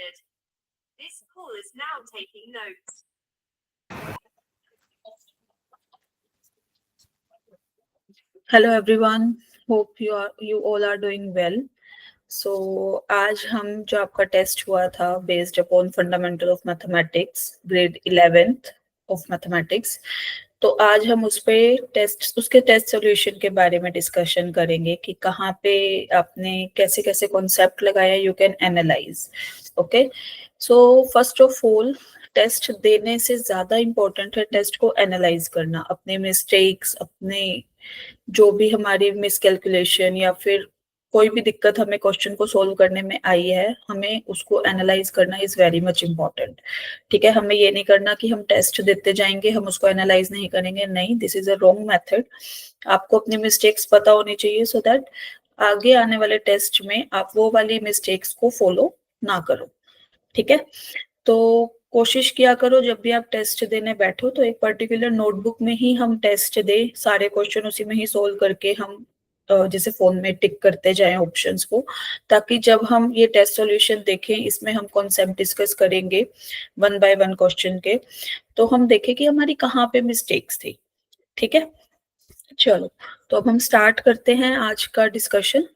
recorded. This call is now taking notes. Hello everyone, hope you all are doing well. So आज हम जो आपका test हुआ था based upon fundamental of mathematics grade 11th of mathematics, तो आज हम उसके टेस्ट सॉल्यूशन के बारे में डिस्कशन करेंगे कि कहाँ पे आपने कैसे कैसे कॉन्सेप्ट लगाया, you can analyze. Okay, so first of all test देने से ज्यादा इम्पोर्टेंट है टेस्ट को एनालाइज करना, अपने मिस्टेक्स, अपने जो भी हमारी मिसकैलकुलेशन या फिर कोई भी दिक्कत हमें क्वेश्चन को सोल्व करने में आई है, हमें उसको एनालाइज करना इज वेरी मच इम्पोर्टेंट. ठीक है, हमें ये नहीं करना कि हम टेस्ट देते जाएंगे, हम उसको एनालाइज नहीं करेंगे. नहीं, this is a wrong method. आपको अपनी मिस्टेक्स पता होनी चाहिए सो दैट आगे आने वाले टेस्ट में आप वो वाली मिस्टेक्स को फॉलो ना करो. ठीक है, तो कोशिश किया करो जब भी आप टेस्ट देने बैठो तो एक पर्टिकुलर नोटबुक में ही हम टेस्ट दे, सारे क्वेश्चन उसी में ही सोल्व करके हम जैसे फोन में टिक करते जाएं ऑप्शंस को, ताकि जब हम ये टेस्ट सॉल्यूशन देखें, इसमें हम कॉन्सेप्ट डिस्कस करेंगे वन बाय वन क्वेश्चन के, तो हम देखें कि हमारी कहाँ पे मिस्टेक्स थी. ठीक है, चलो तो अब हम स्टार्ट करते हैं आज का discussion.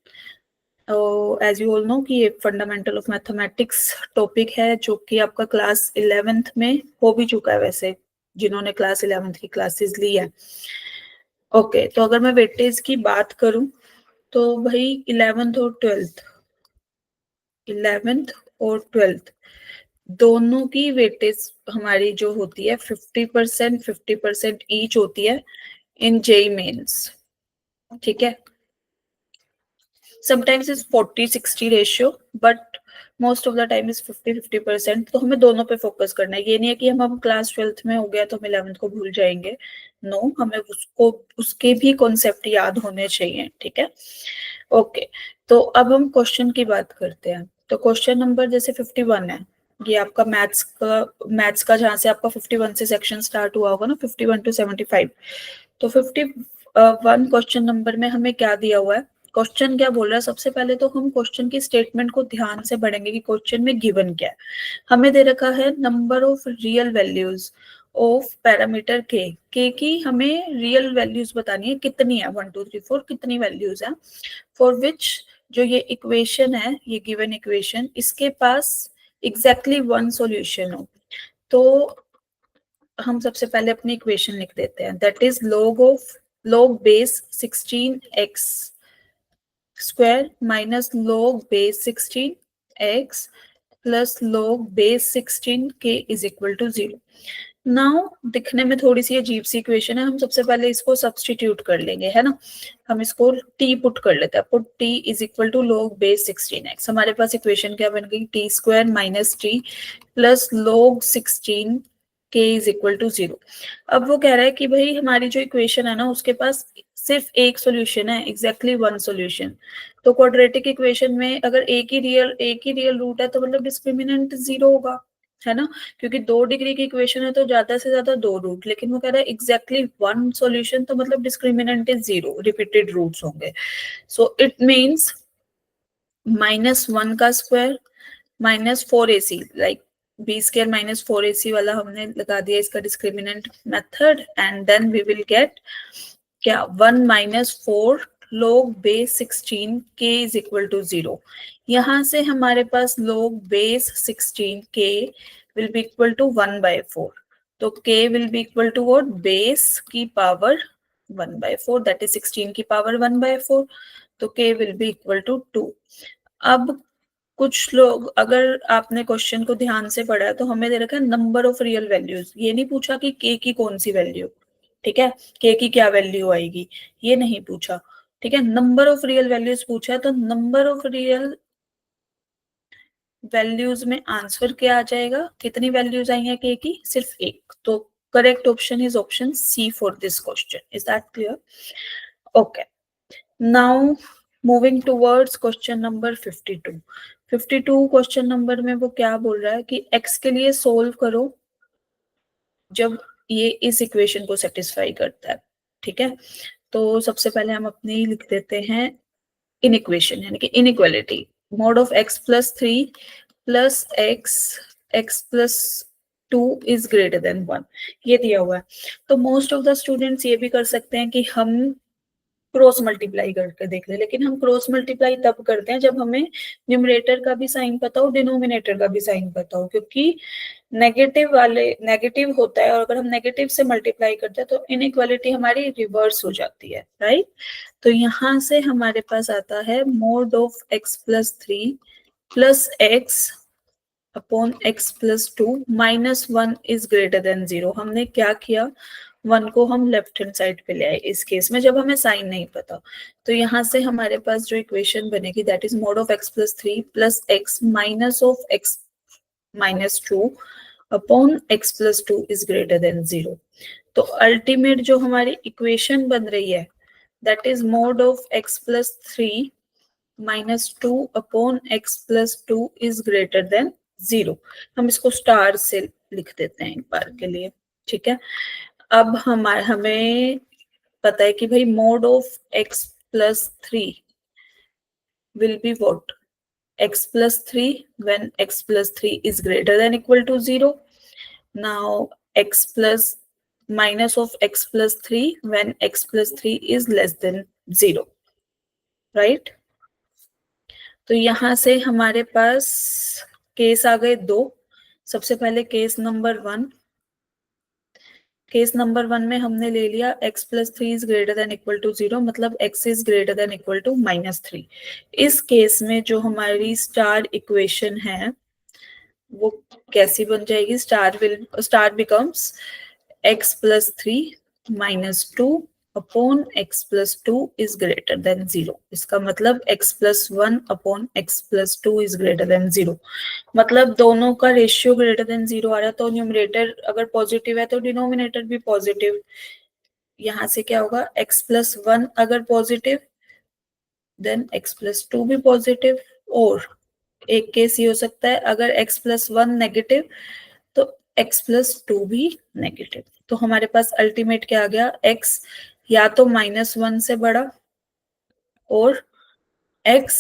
As you all know कि ये फंडामेंटल ऑफ मैथमेटिक्स टॉपिक है जो कि आपका क्लास 11th में हो भी चुका है, वैसे जिन्होंने क्लास 11th की क्लासेस ली है. ओके, तो अगर मैं वेटेज की बात करूं तो भाई 11th और 12th दोनों की वेटेज हमारी जो होती है 50% ईच होती है इन जेई मेंस. ठीक है, sometimes is 40-60 ratio, but most of the time is 50-50%. तो हमें दोनों पे फोकस करना है. ये नहीं है कि हम क्लास 12th में हो गया तो हम 11th को भूल जाएंगे. नो, हमें उसको उसके भी कॉन्सेप्ट याद होने चाहिए. ठीक है, ओके. तो अब हम क्वेश्चन की बात करते हैं. तो क्वेश्चन नंबर जैसे 51 है, ये आपका मैथ्स का जहाँ से आपका 51 से सेक्शन स्टार्ट हुआ होगा ना, 51 to 75. तो 51 क्वेश्चन नंबर में हमें क्या दिया हुआ है, क्वेश्चन क्या बोल रहा है. सबसे पहले तो हम क्वेश्चन की स्टेटमेंट को ध्यान से पढ़ेंगे कि क्वेश्चन में गिवन क्या है. हमें दे रखा है number of real values of parameter के की हमें रियल वैल्यूज बतानी है, कितनी है, 1 2 3 4 कितनी वैल्यूज है, फॉर विच जो ये इक्वेशन है, ये गिवन इक्वेशन, इसके पास एग्जैक्टली वन सॉल्यूशन हो. तो हम सबसे पहले अपनी इक्वेशन लिख देते हैं. That is log base 16x square minus log base 16x plus log base 16k is equal to 0. Now दिखने में थोड़ी सी अजीब सी इक्वेशन है, हम सबसे पहले इसको सब्सटीट्यूट कर लेंगे, है ना. हम इसको t पुट कर लेते हैं. Put t is equal to log base 16x. हमारे पास इक्वेशन क्या बन गई, t square minus t plus log 16 k is equal to 0. अब वो कह रहा है कि भाई हमारी जो इक्वेशन है ना, उसके पास सिर्फ एक सॉल्यूशन है, एग्जैक्टली वन सॉल्यूशन. तो क्वाड्रेटिक इक्वेशन में अगर एक ही रियल रूट है तो मतलब डिस्क्रिमिनेंट 0 होगा, है ना, क्योंकि 2 डिग्री की इक्वेशन है तो ज्यादा से ज्यादा 2 रूट. लेकिन वो कह रहा है एग्जैक्टली वन सॉल्यूशन, तो मतलब डिस्क्रिमिनेंट इज 0, रिपीटेड रूट्स होंगे. सो इट मीन्स -1 का square minus 4ac, like b square minus 4ac वाला हमने लगा दिया इसका discriminant method, and then we will get क्या, 1 minus 4 log base 16 k is equal to 0. यहाँ से हमारे पास log base 16 k will be equal to 1/4. तो k will be equal to what, base की पावर 1/4, दैट इज 16 की power 1/4. तो k will be equal to 2. अब कुछ लोग, अगर आपने क्वेश्चन को ध्यान से पढ़ा है तो हमें दे रखा है नंबर ऑफ रियल वैल्यूज. ये नहीं पूछा कि k की कौन सी वैल्यू, ठीक है, k की क्या वैल्यू आएगी, ये नहीं पूछा. ठीक है, नंबर ऑफ रियल वैल्यूज पूछा है, तो नंबर ऑफ रियल वैल्यूज में आंसर क्या आ जाएगा, कितनी वैल्यूज आई है k की, सिर्फ एक. तो correct option is option C for this question. Is that clear? Okay, now moving towards question number 52. 52 question number में वो क्या बोल रहा है कि x के लिए सोल्व करो जब ये इस इक्वेशन को सेटिस्फाई करता है. ठीक है, तो सबसे पहले हम अपनी लिख देते हैं इन इक्वेशन, यानी कि inequality. mod of x plus 3 plus x plus 2 is greater then 1, ये दिया हुआ है। तो मोस्ट ऑफ द स्टूडेंट्स ये भी कर सकते हैं कि हम क्रॉस मल्टीप्लाई करके देख ले, लेकिन हम क्रॉस मल्टीप्लाई तब करते हैं जब हमें न्यूमरेटर का भी साइन पता हो, डिनोमिनेटर का भी साइन पता हो, क्योंकि नेगेटिव होता है और अगर हम नेगेटिव से मल्टीप्लाई करते हैं तो इनइक्वालिटी हमारी रिवर्स हो जाती है, राइट। तो यहां से हमारे पास आता है mod of x plus 3 plus x upon x plus 2 minus 1 is greater than 0। हमने क्या किया, 1 को हम लेफ्ट हैंड साइड पे ले आए इस केस में जब हमें साइन नहीं पता। तो यहाँ से हमारे पास जो इक्वेशन बनेगी that is mode of x plus 3 plus x minus of x minus 2 upon x plus 2 is greater than 0। तो अल्टीमेट जो हमारी इक्वेशन बन रही है that is mode of x plus 3 minus 2 upon x plus 2 is greater than 0। हम इसको star से लिख देते हैं एक बार के लिए, ठीक है। अब हमें पता है कि भाई mode of x plus 3 will be what, x plus 3 when x plus 3 is greater than equal to 0. Now x plus minus of x plus 3 when x plus 3 is less than 0, right? तो यहां से हमारे पास case आ गए दो। सबसे पहले case number 1, case number 1 में हमने ले लिया x plus 3 is greater than equal to 0, मतलब x is greater than equal to minus 3। इस केस में जो हमारी स्टार इक्वेशन है वो कैसी बन जाएगी, star becomes x plus 3 minus 2 upon x plus 2 is greater than 0। इसका मतलब x plus 1 upon x plus 2 is greater than 0। मतलब दोनों का रेशियो ग्रेटर देन 0 आ रहा है, तो न्यूमरेटर अगर पॉजिटिव है तो डिनोमिनेटर भी पॉजिटिव। यहाँ से क्या होगा, x प्लस 1 अगर पॉजिटिव देन x प्लस 2 भी पॉजिटिव, और एक केस ये हो सकता है अगर x प्लस 1 नेगेटिव तो x प्लस 2 भी नेगेटिव। तो हमारे पास अल्टीमेट क्या आ गया, x या तो माइनस 1 से बड़ा और x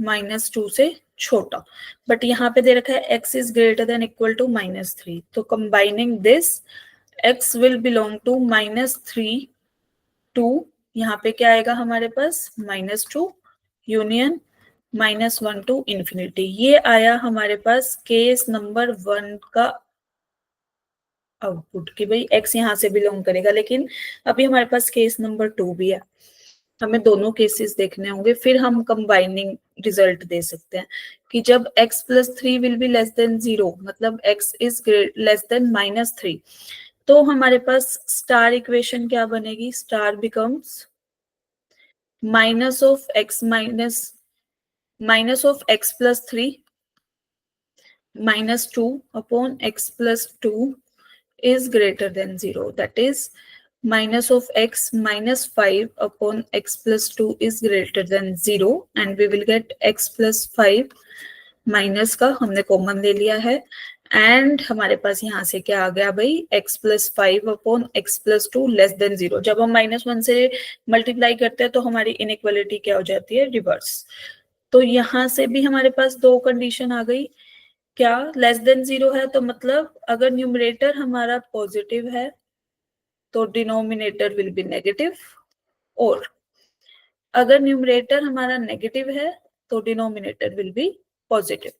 माइनस 2 से छोटा, बट यहाँ पे दे रखा है x is greater than equal to minus 3। तो combining this x will belong to minus 3 2, यहाँ पे क्या आएगा हमारे पास minus 2 union minus 1 to infinity. ये आया हमारे पास केस नंबर 1 का आउटपुट कि भाई x यहाँ से बिलोंग करेगा। लेकिन अभी हमारे पास केस नंबर 2 भी है, हमें दोनों केसेस देखने होंगे, फिर हम कंबाइनिंग रिजल्ट दे सकते हैं कि जब x plus 3 will be less than 0, मतलब x is less than minus 3, तो हमारे पास स्टार इक्वेशन क्या बनेगी, star becomes minus of x minus of x plus 3 minus 2 upon x plus 2 is greater than 0. That is minus of x minus 5 upon x plus 2 is greater than 0, and we will get x plus 5 minus का हमने common ले लिया है, and हमारे पास यहाँ से क्या आ गया भाई, x plus 5 upon x plus 2 less than 0। जब हम माइनस 1 से मल्टीप्लाई करते हैं तो हमारी इनइक्वालिटी क्या हो जाती है, रिवर्स। तो यहाँ से भी हमारे पास दो कंडीशन आ गई, क्या लेस देन 0 है तो मतलब अगर न्यूमरेटर हमारा पॉजिटिव है तो डिनोमिनेटर विल बी नेगेटिव, और अगर न्यूमरेटर हमारा नेगेटिव है तो डिनोमिनेटर विल बी पॉजिटिव।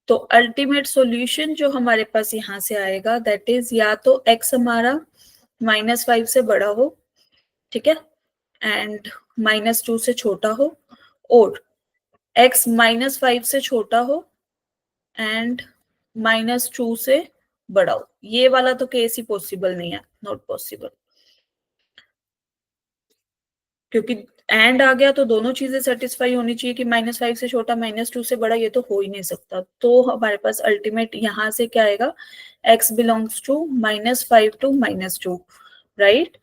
तो अल्टीमेट सॉल्यूशन जो हमारे पास यहाँ से आएगा दैट इज या तो x हमारा माइनस 5 से बड़ा हो, ठीक है, एंड माइनस 2 से छोटा हो, और x माइनस 5 से छोटा हो एंड माइनस 2 से बड़ा हो। ये वाला तो केस ही पॉसिबल नहीं है, नॉट पॉसिबल, क्योंकि एंड आ गया तो दोनों चीजें सेटिस्फाई होनी चाहिए कि माइनस 5 से छोटा माइनस 2 से बड़ा, ये तो हो ही नहीं सकता। तो हमारे पास अल्टीमेट यहाँ से क्या आएगा, x belongs to minus 5 to minus 2, right.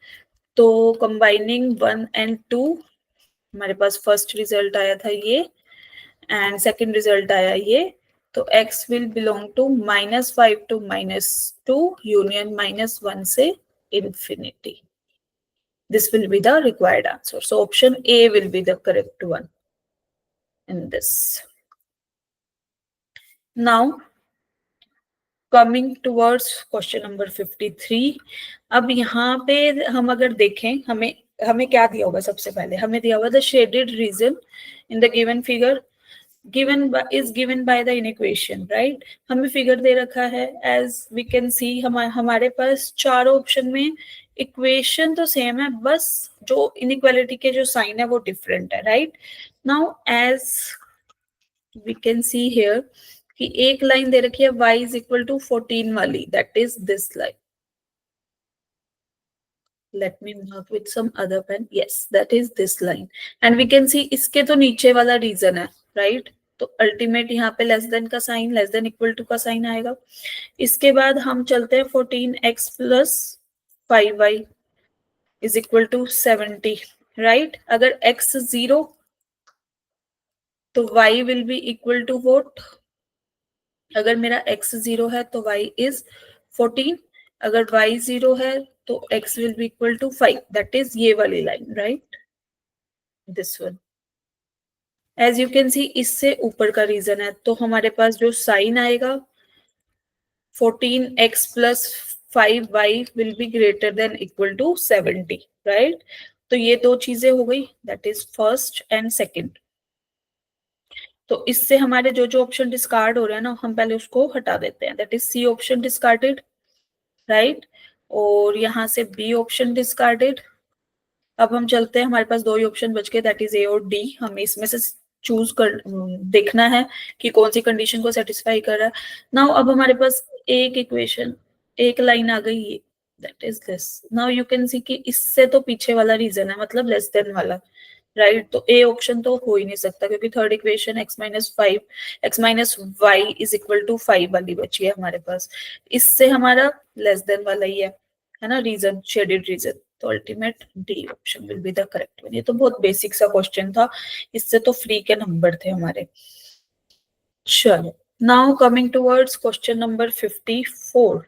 तो कंबाइनिंग 1 एंड 2 हमारे पास फर्स्ट रिजल्ट आया था ये, एंड सेकेंड रिजल्ट आया ये। तो x will belong to minus 5 to minus 2 union minus 1 से infinity. This will be the required answer. So option A will be the correct one in this. Now coming towards question number 53। अब यहाँ पे हम अगर देखें, हमें हमें क्या दिया होगा, सबसे पहले हमें दिया हुआ the shaded region in the given figure is given by the inequation, right? हमें फिगर दे रखा है, as we can see हमारे पास चारों ऑप्शन में इक्वेशन तो सेम है, बस जो इनइक्वालिटी के जो साइन है वो डिफरेंट है, right? Now as we can see here कि एक लाइन दे रखी है y इज इक्वल टू 14 वाली, that is this line. Let me mark with some other pen. Yes, that is this line. And we can see इसके तो नीचे वाला reason है, right? तो अल्टीमेट यहाँ पे लेस देन का sign, less than equal to का साइन आएगा. इसके बाद हम चलते हैं 14x plus 5y is equal to 70, right? अगर x 0 तो y will be equal to what. अगर मेरा x 0 है तो y इज 14, अगर y 0 है तो x will be equal to 5, that is ये वाली line, right? This one. As you can see इससे ऊपर का रीजन है, तो हमारे पास जो साइन आएगा 14x plus 5y will be greater than equal to 70, right? तो ये दो चीजें हो गई, that is first and second. तो इससे हमारे जो जो ऑप्शन डिस्कार्ड हो रहे हैं ना, हम पहले उसको हटा देते हैं, that is C option discarded, right? और यहाँ से बी ऑप्शन डिस्कार्डेड. अब हम चलते हैं, हमारे पास दो ही ऑप्शन बच गए, दैट इज ए और डी. हमें इसमें से चूज कर देखना है कि कौन सी कंडीशन को सेटिस्फाई कर रहा है. नाउ अब हमारे पास एक इक्वेशन, एक लाइन आ गई है, that is this. Now you can see कि इससे तो पीछे वाला रीजन है, मतलब लेस देन वाला, राइट? तो ए ऑप्शन तो हो ही नहीं सकता, क्योंकि third equation x minus 5 x minus Y is equal to 5 वाली बची है हमारे पास. इससे हमारा लेस देन वाला ही है ना रीजन, शेडेड रीजन. तो ultimate D option will be the correct one. ये तो बहुत बेसिक सा क्वेश्चन था, इससे तो फ्री के नंबर थे हमारे. चलो, now coming towards question number 54.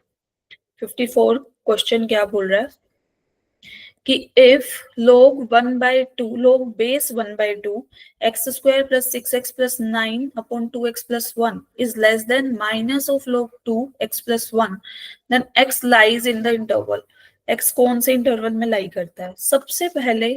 54 question क्या बोल रहा है कि if log 1/2 log base 1/2 x square plus 6x plus 9 upon 2x plus 1 is less than minus of log 2 x plus 1, then x lies in the interval. x कौन से interval में लाई करता है? सबसे पहले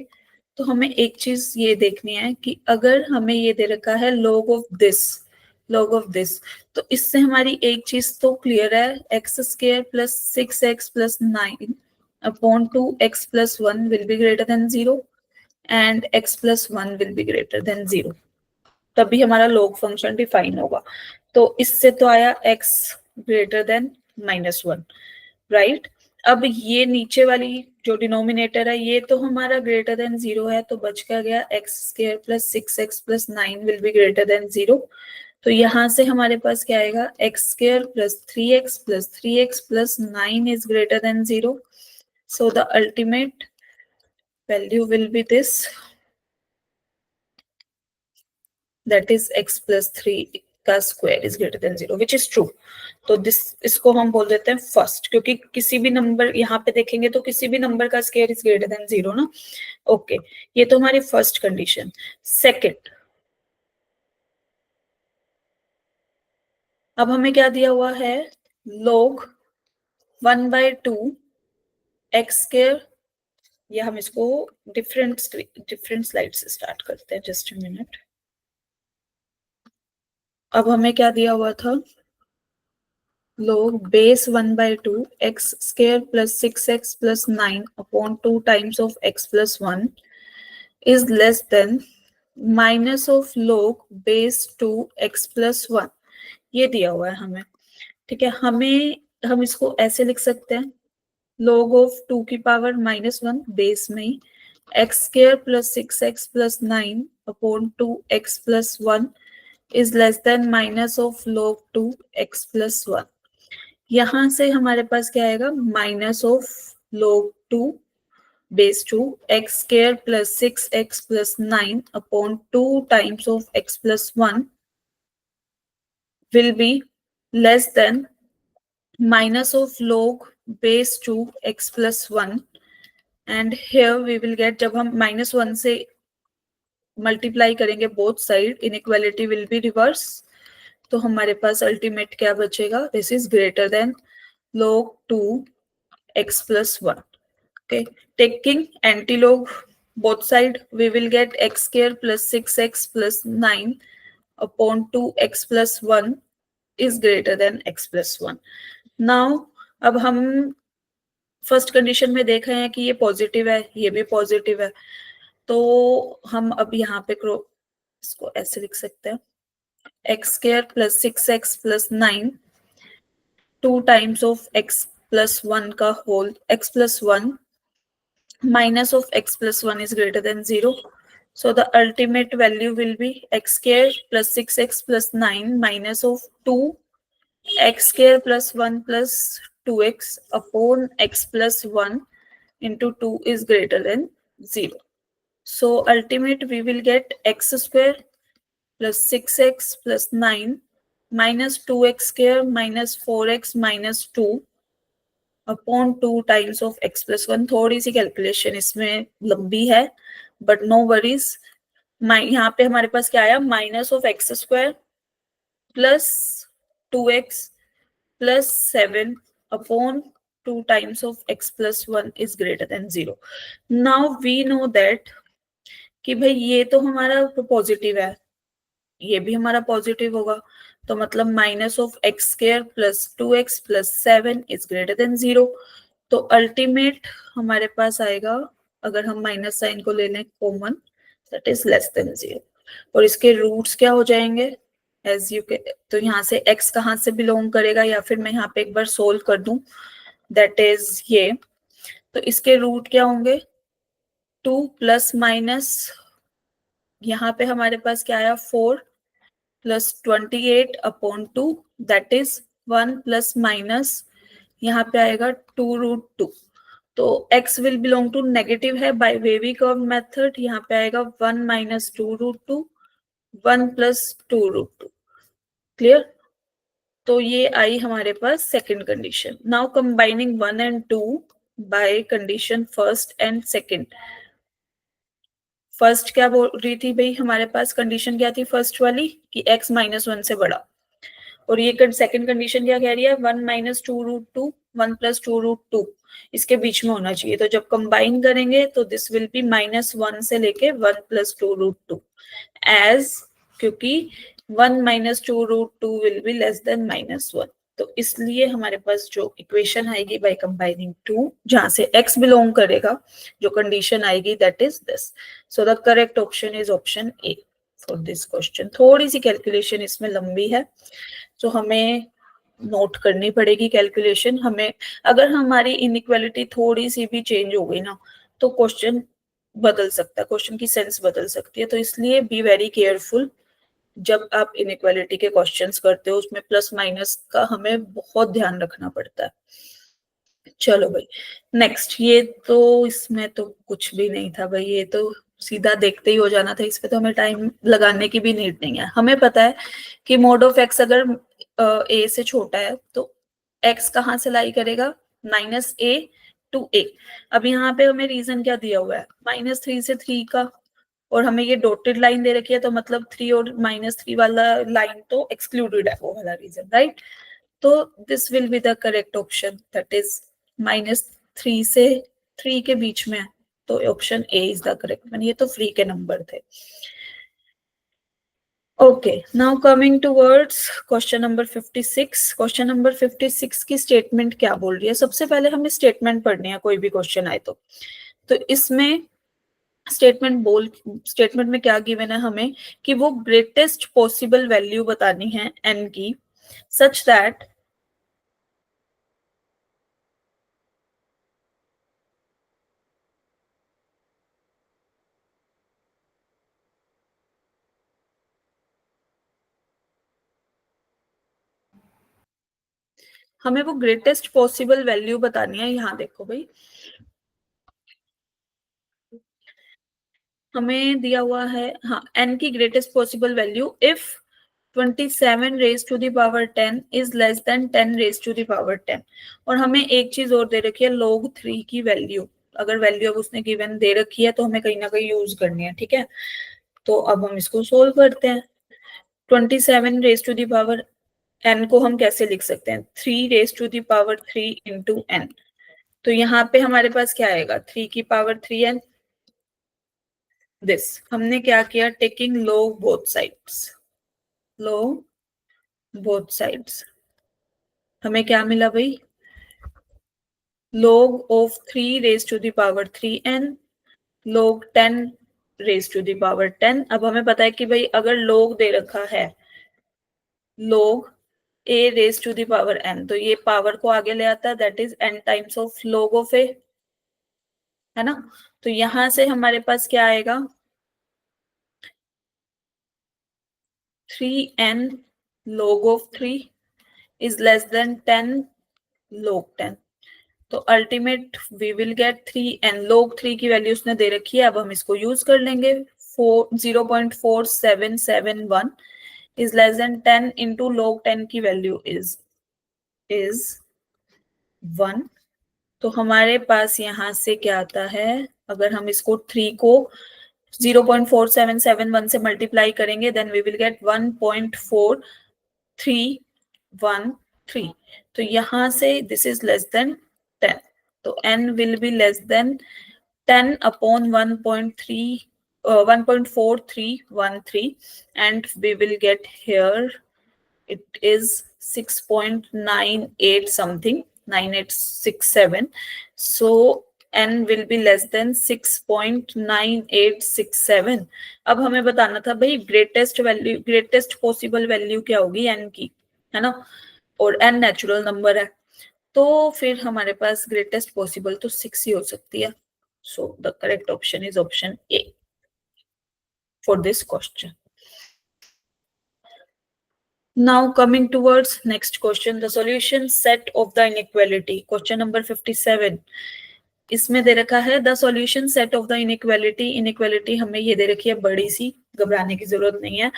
तो हमें एक चीज ये देखनी है कि अगर हमें ये दे रखा है log of this, तो इससे हमारी एक चीज तो क्लियर है, x square plus 6x plus 9 upon 2x plus 1 will be greater than 0 and x plus 1 will be greater than 0. तभी हमारा log फंक्शन डिफाइन होगा. तो इससे तो आया x ग्रेटर देन -1, राइट? अब ये नीचे वाली जो डिनोमिनेटर है ये तो हमारा ग्रेटर देन 0 है, तो बच क्या गया, x square plus 6x plus 9 will be greater than 0. तो यहाँ से हमारे पास क्या आएगा, x square plus 3x plus 9 is greater than 0. So the ultimate value will be this, that is x plus 3 का square is greater than 0, which is true. तो इसको हम बोल देते हैं फर्स्ट, क्योंकि किसी भी नंबर यहाँ पे देखेंगे तो किसी भी नंबर का स्क्वायर इज ग्रेटर देन 0 ना. ओके, ये तो हमारी फर्स्ट कंडीशन. सेकंड, अब हमें क्या दिया हुआ है, log 1/2 x स्क्वायर, या हम इसको डिफरेंट स्लाइड से स्टार्ट करते हैं, जस्ट अ मिनट. अब हमें क्या दिया हुआ था, log base 1/2 x square plus 6x plus 9 upon 2 times of x plus 1 is less than minus of log base 2 x plus 1. ये दिया हुआ है हमें, ठीक है? हम इसको ऐसे लिख सकते हैं, log of 2 की पावर -1 बेस में x square plus 6x plus 9 upon 2x plus 1 is less than minus of log 2 x plus 1. यहां से हमारे पास क्या आएगा, minus of log 2 base 2 x square plus 6x plus 9 upon 2 times of x plus 1 will be less than minus of log base 2 x plus 1. and here we will get, जब हम -1 से multiply करेंगे both side, inequality will be reverse. तो हमारे पास ultimate क्या बचेगा, this is greater then log 2x plus 1. Okay, taking antilog both side, we will get x square plus 6x plus 9 upon 2x plus 1 is greater than x plus 1. Now अब हम first condition में देख रहे हैं कि ये positive है, ये भी पॉजिटिव है, तो हम अब यहाँ पे इसको ऐसे लिख सकते हैं, X square plus 6x plus 9 2 times of x plus 1 का whole, x plus 1 minus of x plus 1 is greater than 0. So the ultimate value will be x square plus 6x plus 9 minus of 2 x square plus 1 plus 2x upon x plus 1 into 2 is greater than 0. So ultimate we will get x square plus 6x plus 9 minus 2x square minus 4x minus 2 upon 2 times of x plus 1. थोड़ी सी calculation इसमें लंबी है but no worries. यहाँ पे हमारे पास क्या आया, minus of X square plus 2x plus 7 upon 2 times of x plus 1 is greater than 0. Now we know that कि भाई ये तो हमारा पॉजिटिव है, ये भी हमारा पॉजिटिव होगा, तो मतलब minus of X square plus 2x plus 7 is greater than 0. तो अल्टीमेट हमारे पास आएगा, अगर हम माइनस साइन को ले लें common, that is less than 0. और इसके रूट्स क्या हो जाएंगे, एज यू के, तो यहाँ से x कहाँ से बिलोंग करेगा, या फिर मैं यहाँ पे एक बार सोल्व कर दूं, दैट इज ये. तो इसके रूट क्या होंगे, 2 प्लस माइनस, यहाँ पे हमारे पास क्या आया 4 plus 28 upon 2 that is 1 plus minus, यहाँ पे आएगा 2 रूट 2. तो x will belong to negative है बाय वेवी कर्व मेथड, यहाँ पे आएगा 1 minus 2 root 2 1 plus 2 root 2. Clear. तो ये आई हमारे पास second condition. Now combining 1 and 2 by condition first and second. First क्या बोल रही थी भाई, हमारे पास कंडीशन क्या थी फर्स्ट वाली कि x माइनस 1 से बड़ा, और ये सेकंड कंडीशन क्या कह रही है, 1 माइनस 2 रूट 2 1 प्लस 2 रूट 2 इसके बीच में होना चाहिए. तो जब कंबाइन करेंगे तो दिस विल बी माइनस 1 से लेके 1 प्लस 2 रूट 2, एज क्योंकि 1 minus 2 root 2 will be less than minus 1. तो इसलिए हमारे पास जो इक्वेशन आएगी बाय कंबाइनिंग 2, जहां से x बिलोंग करेगा, जो कंडीशन आएगी that is this. So the correct option is option A for this question. थोड़ी सी कैलकुलेशन इसमें लंबी है, तो हमें नोट करनी पड़ेगी कैलकुलेशन. हमें अगर हमारी इनइक्वालिटी थोड़ी सी भी चेंज हो गई ना, तो क्वेश्चन बदल सकता है, क्वेश्चन की सेंस बदल सकती है. तो इसलिए बी वेरी केयरफुल जब आप इनइक्वालिटी के क्वेश्चंस करते हो, उसमें प्लस माइनस का हमें बहुत ध्यान रखना पड़ता है. चलो भाई नेक्स्ट. ये तो इसमें तो कुछ भी नहीं था भाई, ये तो सीधा देखते ही हो जाना था, इस पे तो हमें टाइम लगाने की भी नीड नहीं है. हमें पता है कि मोड ऑफ एक्स अगर ए से छोटा है तो एक्स कहाँ से लाई करेगा, माइनस ए टू ए. अब यहाँ पे हमें रीजन क्या दिया हुआ है, -3 से 3 का, और हमें ये डॉटेड लाइन दे रखी है, तो मतलब 3 और -3 वाला लाइन तो एक्सक्लूडेड है, वो वाला रीजन, राइट. तो this will be the correct option, that is -3 से 3 के बीच में है, तो option A is the correct one. ये तो फ्री के नंबर थे. Okay, now coming towards question number 56. Question number 56 की स्टेटमेंट क्या बोल रही है, सबसे पहले हमें स्टेटमेंट पढ़नी है कोई भी क्वेश्चन आए तो इसमें स्टेटमेंट में क्या गिवन है हमें कि वो ग्रेटेस्ट पॉसिबल वैल्यू बतानी है n की, सच दैट हमें वो ग्रेटेस्ट पॉसिबल वैल्यू बतानी है. यहाँ देखो भाई, हमें दिया हुआ है, हाँ, n की greatest possible value if 27 raise to the power 10 is less than 10 raise to the power 10. और हमें एक चीज और दे रखी है, log 3 की वैल्यू. अगर वैल्यू अब उसने गिवन दे रखी है तो हमें कहीं ना कहीं यूज करनी है, ठीक है. तो अब हम इसको सोल्व करते हैं. 27 raise to the power n को हम कैसे लिख सकते हैं? 3 raise to the power 3 into n। तो यहाँ पे हमारे पास क्या आएगा? 3 की पावर 3n। दिस हमने क्या किया? Taking log both sides, log both sides. हमें क्या मिला भाई? log of 3 raised to the power 3n, log 10 raised to the power 10। अब हमें पता है कि भाई अगर log दे रखा है log a raised to the power n, तो ये पावर को आगे ले आता है, that is n times of log of a, है ना? तो यहां से हमारे पास क्या आएगा? 3n log of 3 is less than 10 log 10। तो ultimate we will get 3n log 3 की वैल्यू उसने दे रखी है, अब हम इसको यूज कर लेंगे। 0.4771 is less than 10 into log 10 की वैल्यू इज 1। तो हमारे पास यहाँ से क्या आता है? अगर हम इसको 3 को 0.4771 से मल्टीप्लाई करेंगे देन वी विल गेट 1.4313। तो यहाँ से दिस इज लेस देन 10, तो n will be less than 10 upon 1.4313, and we will get here it is 6.98 something, 9867। so n will be less than 6.9867। अब हमें बताना था भाई greatest value, greatest possible value क्या होगी n की, है ना? और n नेचुरल नंबर है, तो फिर हमारे पास ग्रेटेस्ट पॉसिबल तो 6 ही हो सकती है। सो the correct option is option A for this question. Now coming towards next question, the solution set of the inequality, question number 57। इसमें दे रखा है the solution set of the inequality. Inequality हमें ये दे रखी है बड़ी सी, घबराने की जरूरत नहीं है।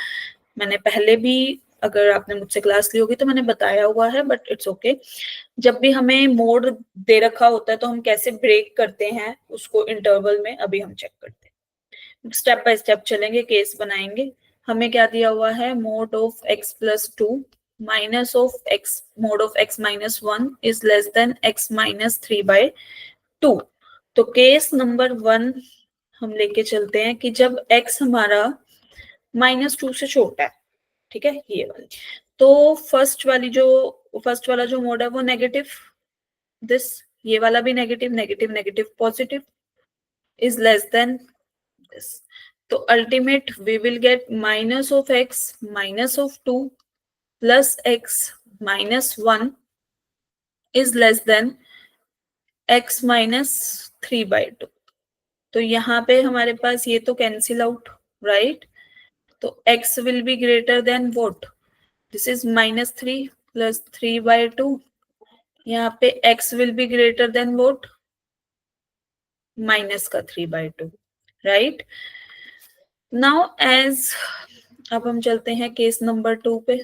मैंने पहले भी, अगर आपने मुझसे क्लास ली होगी तो मैंने बताया हुआ है, बट इट्स ओके। जब भी हमें मोड दे रखा होता है तो हम कैसे ब्रेक करते हैं उसको इंटरवल में, अभी हम चेक करते हैं। स्टेप बाय स्टेप चलेंगे, केस बनाएंगे। हमें क्या दिया हुआ है? Mod of x plus 2 minus of x mode of x minus 1 is less than x minus 3/2। तो केस नंबर 1 हम लेके चलते हैं कि जब x हमारा -2 से छोटा है, ठीक है, ये वाली, तो फर्स्ट वाला जो मोड है वो नेगेटिव, दिस, ये वाला भी negative, negative negative positive is less than this. तो ultimate we will get minus of x minus of 2 plus x minus 1 is less than x minus 3/2। तो यहाँ पे हमारे पास ये तो कैंसिल आउट, राइट? तो x will be greater than what? This is -3 plus 3/2। यहाँ पे x will be greater than what? Minus का 3/2, राइट? नाउ एज, अब हम चलते हैं केस नंबर 2 पे।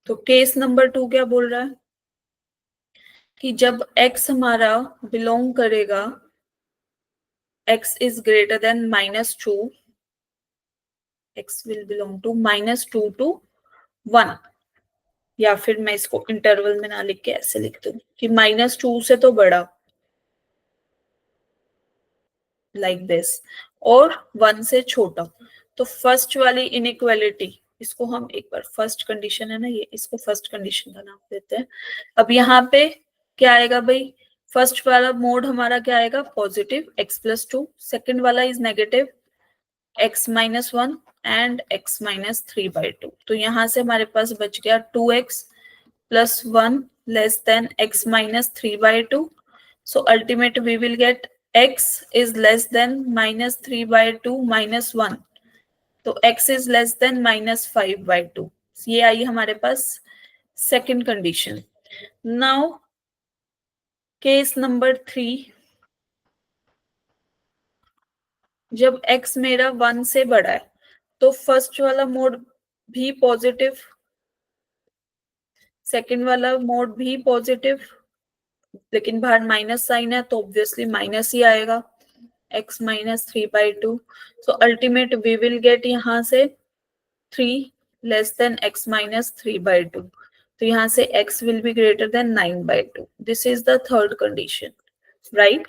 तो केस नंबर 2 क्या बोल रहा है कि जब x हमारा बिलोंग करेगा, x is greater than -2, x will belong to -2 to 1, या फिर मैं इसको इंटरवल में ना लिख के ऐसे लिख दूं कि -2 से तो बड़ा, लाइक दिस, और 1 से छोटा। तो फर्स्ट वाली इनइक्वालिटी, इसको हम एक बार, फर्स्ट कंडीशन है ना ये, इसको फर्स्ट कंडीशन का नाम देते हैं। अब यहाँ पे क्या आएगा भाई? फर्स्ट वाला मोड हमारा क्या आएगा? पॉजिटिव x प्लस 2, सेकेंड वाला is negative x minus 1 and x minus 3/2। तो यहाँ से हमारे पास बच गया 2x plus 1 less than x minus 3/2। So ultimate we will get x is less than -3/2 -1, तो x is less than -5/2। ये आई हमारे पास second condition. Now case number 3, जब x मेरा 1 से बड़ा है तो फर्स्ट वाला मोड भी पॉजिटिव, सेकेंड वाला मोड भी पॉजिटिव, लेकिन बाहर माइनस साइन है तो ऑब्वियसली माइनस ही आएगा। x minus 3/2. So ultimate we will get यहाँ से 3 less than x minus 3/2. तो यहाँ से x will be greater than 9/2. This is the third condition, right?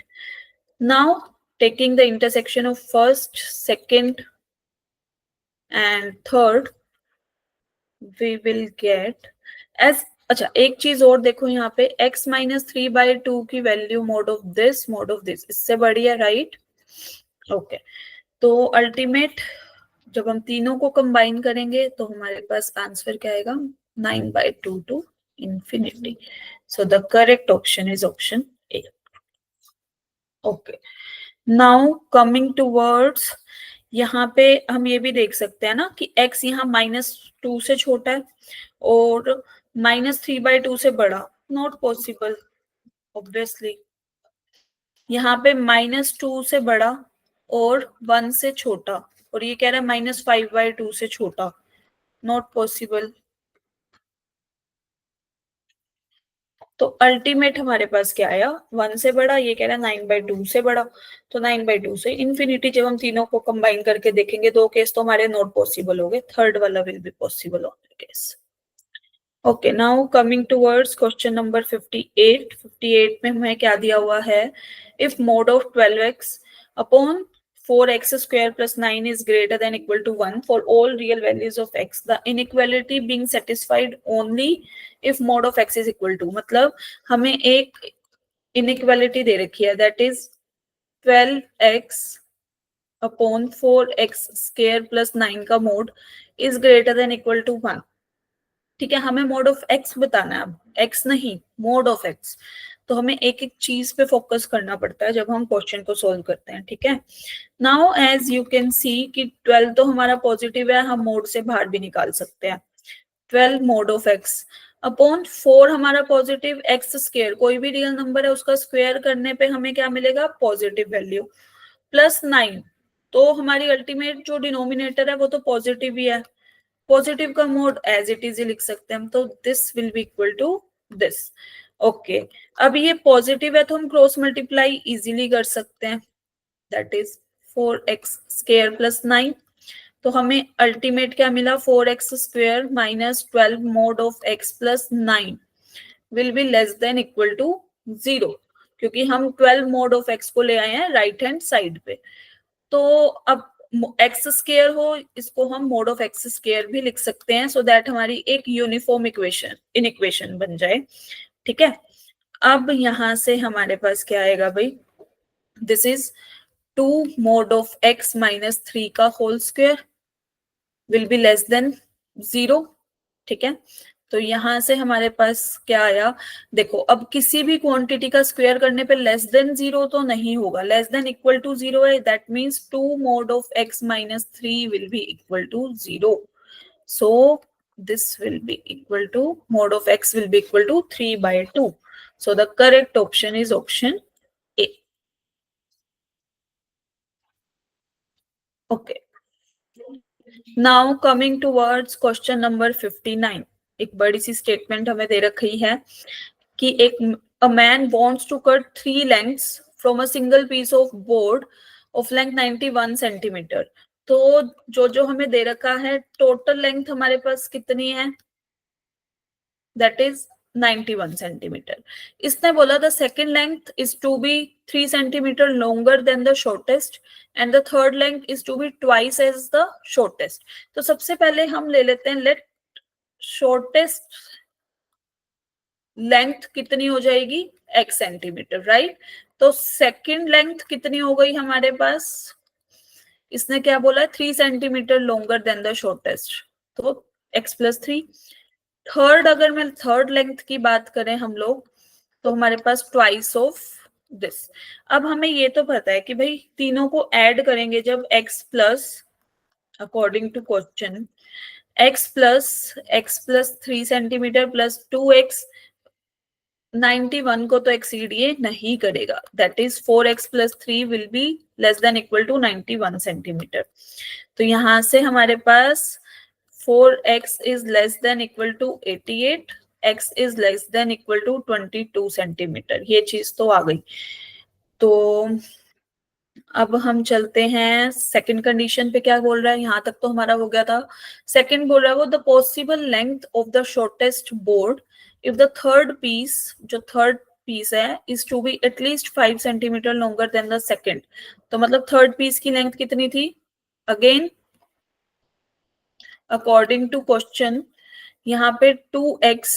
Now taking the intersection of first, second and third, we will get as, अच्छा एक चीज और देखो यहाँ पे x minus 3/2 की वैल्यू मोड ऑफ दिस इससे बड़ी है, राइट? ओके, तो अल्टीमेट जब हम तीनों को कंबाइन करेंगे तो हमारे पास आंसर क्या आएगा? 9/2 to infinity. So the correct option is option A. Okay, now coming towards, यहाँ पे हम ये भी देख सकते हैं ना कि x यहाँ -2 से छोटा है और -3/2 से बड़ा. Not possible obviously. यहाँ पे -2 से बड़ा और 1 से छोटा, और ये कह रहा है -5/2 से छोटा. Not possible. तो अल्टीमेट हमारे पास क्या आया? 1 से बड़ा, ये कह रहा है 9/2 से बड़ा. तो 9/2 से इन्फिनिटी जब हम तीनों को कंबाइन करके देखेंगे, दो केस तो हमारे नॉट पॉसिबल हो गए, थर्ड वाला will be possible only case. Okay, now coming towards question number 58. 58 में हमें क्या दिया हुआ है? If mode of 12x upon 4x square plus 9 is greater than equal to 1 for all real values of x, the inequality being satisfied only if mod of x is equal to. मतलब हमें एक inequality दे रखी है, that is 12x upon 4x square plus 9 का mode is greater than equal to 1. ठीक है, हमें mode of x बताना है. अब एक्स नहीं, मोड ऑफ एक्स. तो हमें एक एक चीज पे फोकस करना पड़ता है जब हम क्वेश्चन को सोल्व करते हैं. ठीक है, now as you can see कि 12 तो हमारा पॉजिटिव है, हम मोड से बाहर भी निकाल सकते हैं. 12 मोड ऑफ एक्स अपॉन 4 हमारा पॉजिटिव, एक्स स्क्वायर कोई भी रियल नंबर है उसका स्क्वायर करने पे हमें क्या मिलेगा? Positive value, plus 9. तो हमारी अल्टीमेट जो डिनोमिनेटर है वो तो पॉजिटिव ही है. पॉजिटिव का मोड एज इट इज ही लिख सकते हैं हम, तो this will be equal to this. Okay, अब ये पॉजिटिव है तो हम क्रॉस मल्टीप्लाई इजीली कर सकते हैं, that is 4x square plus 9. तो हमें अल्टीमेट क्या मिला? 4x square minus 12 mod of x plus 9 will be less than equal to 0, क्योंकि हम 12 मोड ऑफ x को ले आए हैं राइट हैंड साइड पे. तो अब एक्स स्क्वायर हो, इसको हम मोड ऑफ एक्स स्क्वायर भी लिख सकते हैं, सो दैट हमारी एक यूनिफॉर्म इक्वेशन बन जाए. ठीक है, अब यहां से हमारे पास क्या आएगा भाई? This is 2 mod of x minus 3 का whole square will be less than 0. ठीक है, तो यहां से हमारे पास क्या आया? देखो, अब किसी भी क्वांटिटी का स्क्वायर करने पे लेस देन 0 तो नहीं होगा, लेस देन इक्वल टू 0 है, that means 2 mod of x minus 3 will be equal to 0. So this will be equal to, mod of x will be equal to 3/2. So the correct option is option A. Okay, now coming towards question number 59. एक बड़ी सी statement हमें दे रखी है कि a man wants to cut 3 lengths from a single piece of board of length 91 centimeter. तो जो हमें दे रखा है, टोटल लेंथ हमारे पास कितनी है? That is 91 centimetre. इसने बोला the second length is to be 3 centimetre longer than the shortest and the third length is to be twice as the shortest. तो सबसे पहले हम ले लेते हैं, लेट शॉर्टेस्ट लेंथ कितनी हो जाएगी? x centimetre, right? तो सेकंड लेंथ कितनी हो गई हमारे पास? इसने क्या बोला? 3 centimetre longer than the shortest, तो x प्लस 3. थर्ड, अगर मैं थर्ड लेंथ की बात करें हम लोग, तो हमारे पास ट्वाइस ऑफ दिस. अब हमें ये तो पता है कि भाई तीनों को ऐड करेंगे जब x प्लस, according to question, x plus 3 centimetre plus 2x 91 को तो एक्सीड ये नहीं करेगा, that is 4x plus 3 will be less than equal to 91 centimetre. तो यहां से हमारे पास 4x is less than equal to 88, x is less than equal to 22 centimetre. ये चीज तो आ गई. तो अब हम चलते हैं सेकंड कंडीशन पे। क्या बोल रहा है, यहां तक तो हमारा हो गया था। सेकंड बोल रहा है वो the possible length of the shortest board if the third piece, जो थर्ड पीस है, is to be at least 5 centimetre longer than the second. तो मतलब थर्ड पीस की लेंथ कितनी थी? अगेन अकॉर्डिंग टू क्वेश्चन यहाँ पे 2x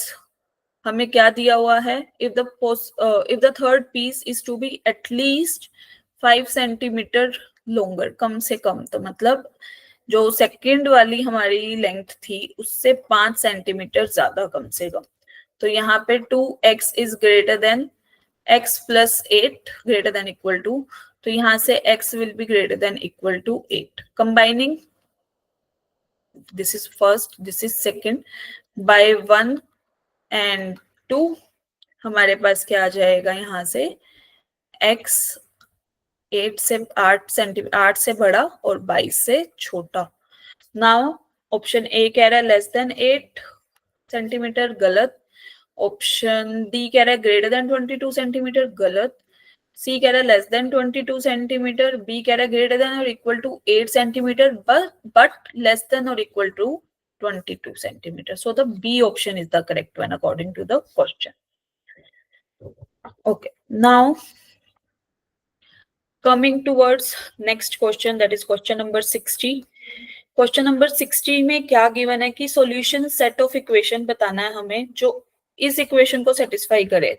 हमें क्या दिया हुआ है, if the third piece is to be at least 5 centimetre longer, कम से कम। तो मतलब जो सेकंड वाली हमारी लेंथ थी उससे 5 सेंटीमीटर ज्यादा, कम से कम। तो यहाँ पे 2x is greater than x plus 8 greater than equal to, तो यहाँ से x will be greater than equal to 8। Combining this is first, this is second, by 1 and 2 हमारे पास क्या आ जाएगा यहाँ से, x 8 से बड़ा और 22 से छोटा। नाउ ऑप्शन ए कह रहा है लेस देन 8 सेंटीमीटर, गलत। ऑप्शन डी कह रहा है ग्रेटर देन 22 सेंटीमीटर, गलत। सी कह रहा है लेस देन 22 सेंटीमीटर, बी कह रहा है ग्रेटर देन और equal to 8 centimetre but less than और equal to 22 centimetre. So the B option is the correct one according to the question. Okay, now coming towards next question, that is question number 60. Question number 60 में क्या given है कि solution set of equation बताना है हमें जो इस equation को सेटिस्फाई करे।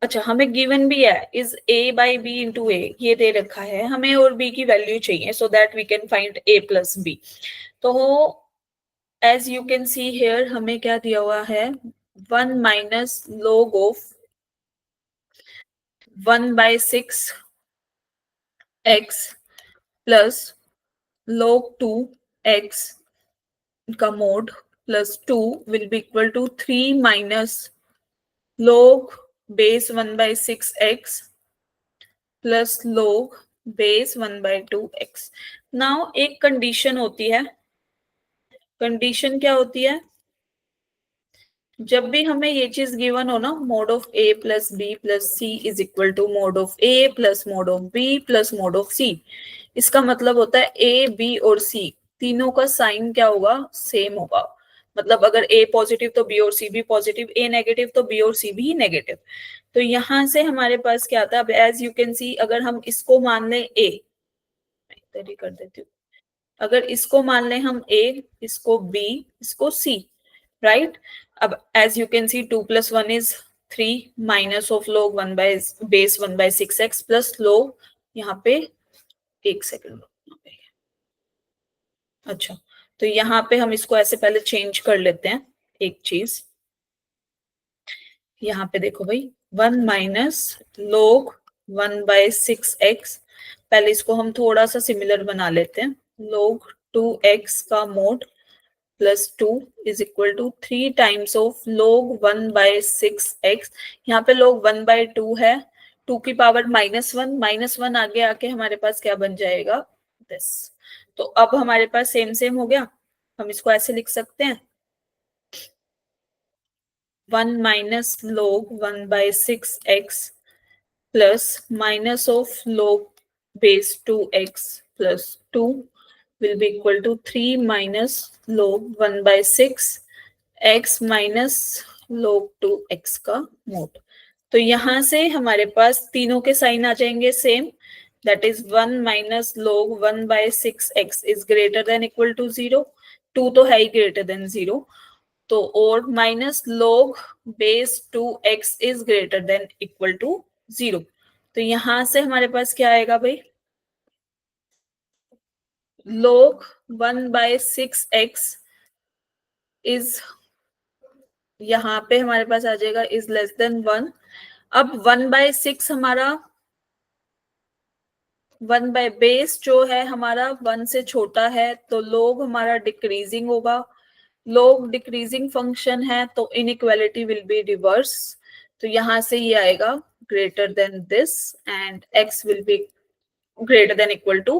अच्छा, हमें गिवन भी है is a by B into A, ये दे रखा है हमें, और b की वैल्यू चाहिए so that we can find a plus B. तो as you can see here हमें क्या दिया हुआ है, 1 minus log of 1/6 x plus log 2 x का mod plus 2 will be equal to 3 minus log base 1/6 x plus log base 1/2 x। Now एक condition होती है, कंडीशन क्या होती है, जब भी हमें ये चीज गिवन हो ना, mod of a plus b plus c is equal to mod of a plus mod of b plus mod of c, इसका मतलब होता है a b और c तीनों का साइन क्या होगा, सेम होगा। मतलब अगर a पॉजिटिव तो b और c भी पॉजिटिव, a नेगेटिव तो b और c भी नेगेटिव। तो यहां से हमारे पास क्या आता है, अब एज यू कैन सी अगर हम इसको मान लें a, मैं कर देती हूँ, अगर इसको मान लें हम a, इसको b, इसको c, राइट। अब as you can see 2 + 1 is 3 minus of log 1 by base 1/6 x plus log, यहाँ पे एक सेकेंड, अच्छा तो यहाँ पे हम इसको ऐसे पहले चेंज कर लेते हैं एक चीज, यहाँ पे देखो भाई 1 माइनस log 1/6 x, पहले इसको हम थोड़ा सा सिमिलर बना लेते हैं, log 2x का mod plus 2 is equal to 3 times of log 1/6 x। यहाँ पे log 1/2 है, 2 की पावर -1, -1 आगे आके हमारे पास क्या बन जाएगा, this। तो अब हमारे पास सेम सेम हो गया, हम इसको ऐसे लिख सकते हैं 1 minus log 1/6 x plus minus of log base 2x plus 2 will be equal to 3 minus log 1/6 x minus log 2x का मोड। तो यहां से हमारे पास तीनों के साइन आ जाएंगे same, that is 1 minus log 1/6 x is greater than equal to 0, 2 तो है ही greater than 0, तो और minus log base 2x is greater than equal to 0। तो यहां से हमारे पास क्या आएगा भाई, log 1/6 x इज, यहाँ पे हमारे पास आ जाएगा इज लेस देन 1। अब 1/6 हमारा 1 बाय बेस जो है हमारा 1 से छोटा है, तो log हमारा डिक्रीजिंग होगा, log डिक्रीजिंग फंक्शन है तो इनइक्वालिटी विल बी रिवर्स। तो यहां से ये आएगा greater than this and x will B greater than equal to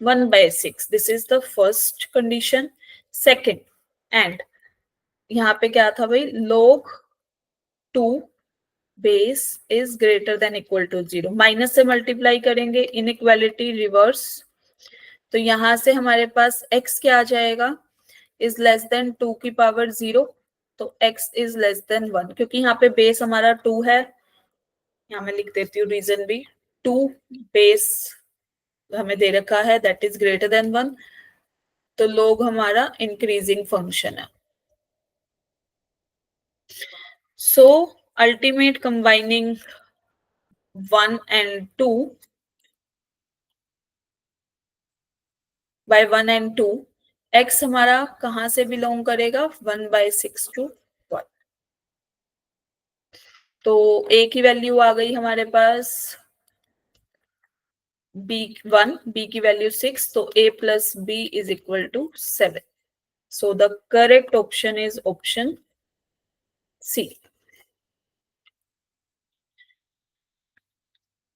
1/6। This is the first condition। Second, and यहाँ पे क्या था भाई, log 2 base is greater than equal to 0, minus से मल्टीप्लाई करेंगे, इनइक्वालिटी रिवर्स। तो यहां से हमारे पास x क्या आ जाएगा, इज लेस देन 2 की पावर 0, तो x इज लेस देन 1, क्योंकि यहाँ पे बेस हमारा 2 है। यहाँ मैं लिख देती हूँ रीजन भी, 2 बेस हमें दे रखा है दैट इज ग्रेटर देन 1, तो लोग हमारा इंक्रीजिंग फंक्शन है। सो ultimate combining 1 and 2 by 1 and 2, x हमारा कहां से बिलोंग करेगा, 1/6 to 1। तो a की वैल्यू आ गई हमारे पास b1, b की वैल्यू 6, तो a plus b is equal to 7। So the correct option is option C.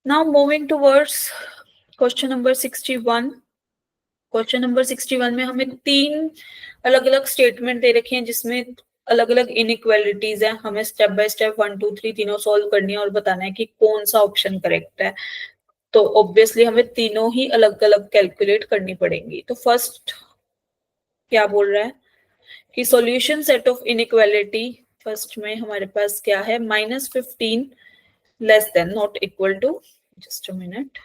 Now moving towards question number 61. Question number 61 में हमें 3 अलग अलग स्टेटमेंट दे रखी हैं जिसमें अलग अलग इनइक्वालिटीज हैं। हमें स्टेप बाय स्टेप 1 2 3 तीनों सॉल्व करनी है और बताना है कि कौन सा ऑप्शन करेक्ट है। तो ऑब्वियसली हमें तीनों ही अलग अलग कैलकुलेट करनी पड़ेंगी। तो फर्स्ट क्या बोल रहा है कि solution set of inequality, first में हमारे पास क्या है, -15 less than not equal to, just a minute,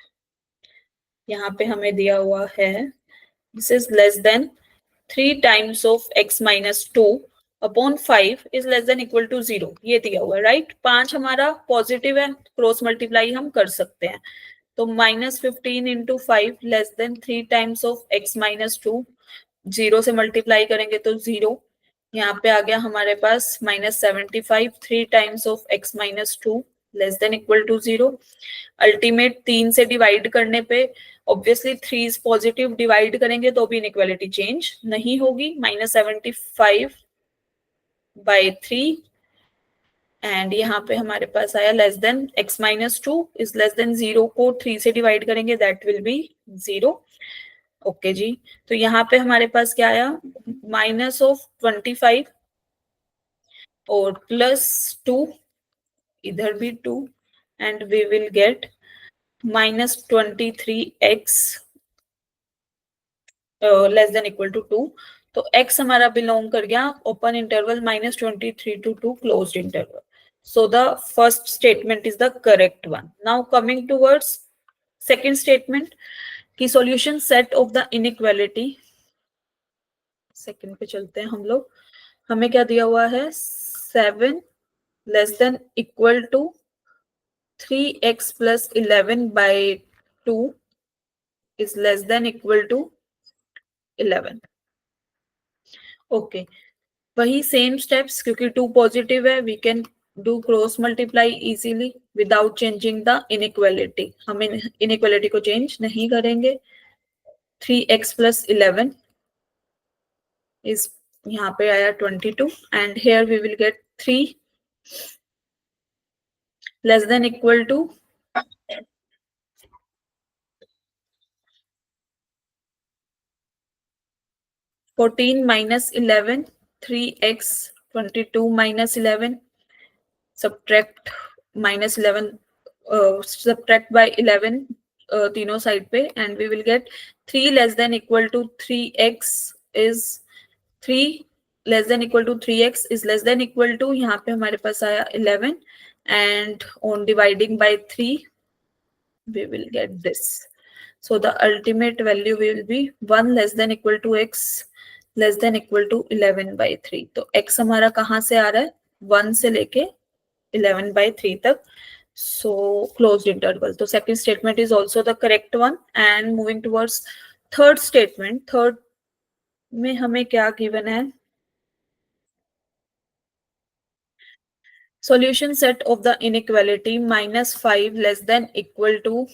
यहाँ पे हमें दिया हुआ है this is less than 3 times of x minus 2 upon 5 is less than equal to 0, ये दिया हुआ है राइट। 5 हमारा पॉजिटिव है, क्रॉस मल्टीप्लाई हम कर सकते हैं। तो -15 into 5 less than 3 times of x minus 2, 0 से मल्टीप्लाई करेंगे तो 0, यहाँ पे आ गया हमारे पास -75, 3 times of x minus 2 less than equal to 0। Ultimate 3 से डिवाइड करने पे ऑब्वियसली 3 इज पॉजिटिव, डिवाइड करेंगे तो भी इनइक्वालिटी चेंज नहीं होगी, -75/3 एंड यहाँ पे हमारे पास आया less than x minus 2 is less than 0 को 3 से डिवाइड करेंगे दैट विल बी 0। ओके जी, तो यहाँ पे हमारे पास क्या आया, -25 और +2, इधर भी 2 and we will get -23x less than equal to 2। तो x हमारा बिलोंग कर गया open interval -23 to 2 closed interval. So the first statement is the correct one. Now coming towards second statement कि solution set of the inequality, second पे चलते हैं हम लोग। हमें क्या दिया हुआ है, 7 less than equal to 3x plus 11/2 is less than equal to 11। Okay, वही सेम स्टेप्स, क्योंकि 2 पॉजिटिव है we can do cross multiply easily without changing the inequality. हम इनइक्वालिटी को चेंज नहीं करेंगे। 3x plus 11 इज यहाँ पे आया 22 and here we will get 3 less than equal to 14 minus 11, 3x, 22 minus 11, subtract minus 11, subtract by 11 तीनों side पे and we will get 3 less than equal to 3x is 3 less than equal to 3x is less than equal to, यहाँ पे हमारे पास आया 11 and on dividing by 3 we will get this. So the ultimate value will be 1 less than equal to x less than equal to 11/3। तो x हमारा कहाँ से आ रहा है, 1 से लेके 11/3 तक। So closed interval। तो second statement is also the correct one। And moving towards third statement, third में हमें क्या given है, solution set of the inequality -5 less than equal to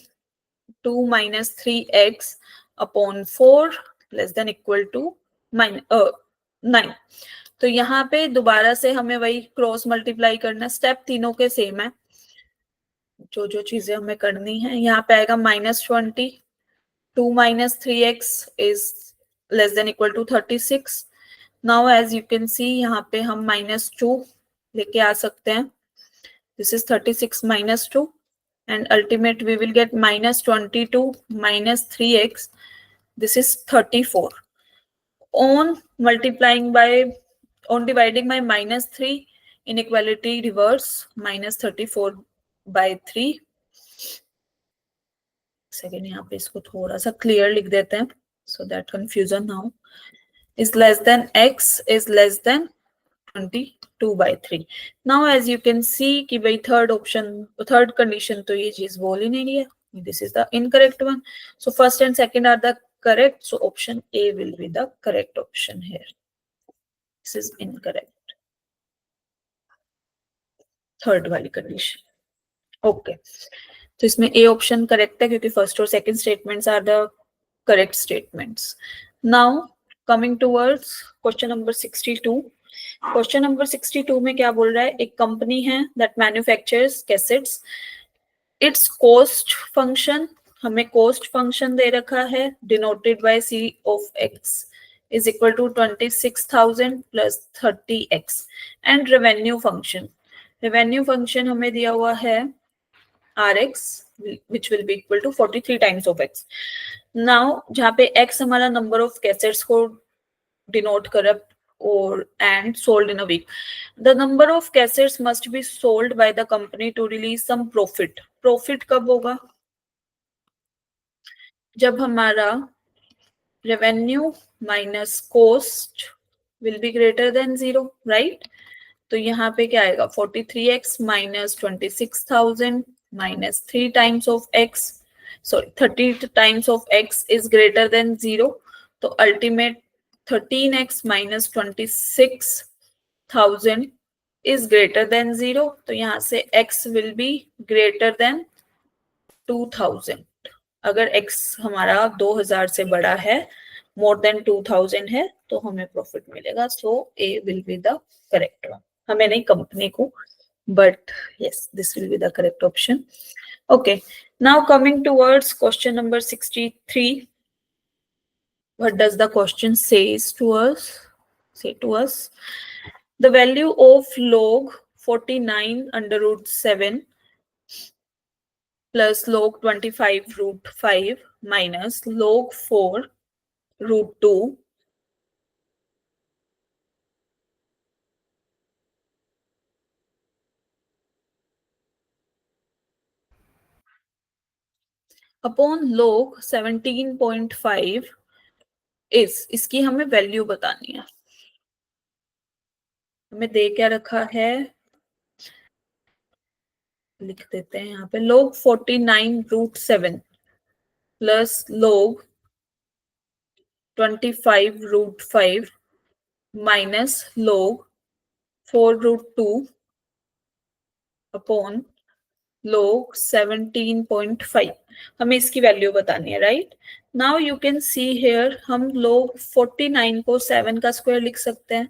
2 minus 3x upon 4 less than equal to 9। तो यहाँ पे दोबारा से हमें वही क्रॉस मल्टीप्लाई करना, स्टेप तीनों के सेम है, जो जो चीजें हमें करनी है। यहाँ पे आएगा -20, 2 minus 3x is less than equal to 36। Now as you can see यहाँ पे हम -2 लेके आ सकते हैं This is 36 minus 2, and ultimate we will get minus 22 minus 3x. This is 34. On multiplying by, on dividing by minus 3, inequality reverse, minus 34 by 3. Second यहाँ पे इसको थोड़ा सा क्लियर लिख देते हैं so that confusion now is less than x is less than 22 by 3. Now as you can see कि भाई third option, third condition तो ये चीज बोल ही नहीं रही है. This is the incorrect one. So first and second are the correct. So option A will be the correct option here. This is incorrect. Third वाली condition. Okay. तो इसमें A option correct है क्योंकि first और second statements are the correct statements. Now coming towards question number 62. Question number 62 में क्या बोल रहा है, एक कंपनी है that manufactures cassettes, its cost function, हमें कॉस्ट फंक्शन दे रखा है denoted by C of x is equal to 26,000 plus 30x and revenue function हमें दिया हुआ है rx which will be equal to 43 times of x. now जहाँ पे x हमारा नंबर ऑफ कैसेट्स को डिनोट कर or and sold in a week. The number of cassettes must be sold by the company to release some profit. Profit कब होगा? जब हमारा revenue minus cost will be greater than 0, right? तो यहाँ पे क्या आएगा 43x minus 26,000 minus 3 times of x, sorry 30 times of x is greater than 0. तो ultimate 13x minus 26,000 is greater than 0. तो यहाँ से x will be greater than 2,000. अगर x हमारा 2000 से बड़ा है, more than 2,000 है, तो हमें प्रॉफिट मिलेगा. So A will be the correct one. हमें नहीं, कंपनी को, but yes, this will be the correct option. Okay, now coming towards question number 63. What does the question says to us? Say to us, the value of log 49 under root 7 plus log 25 root 5 minus log 4 root 2 upon log 17.5 is, इसकी हमें value बतानी है. हमें दे क्या रखा है, लिख देते हैं यहाँ पे log 49 root 7 plus log 25 root 5 minus log 4 root 2 upon log 17.5. हमें इसकी वैल्यू बतानी है, right? Now you can see here हम log 49 को 7 का स्क्वायर लिख सकते हैं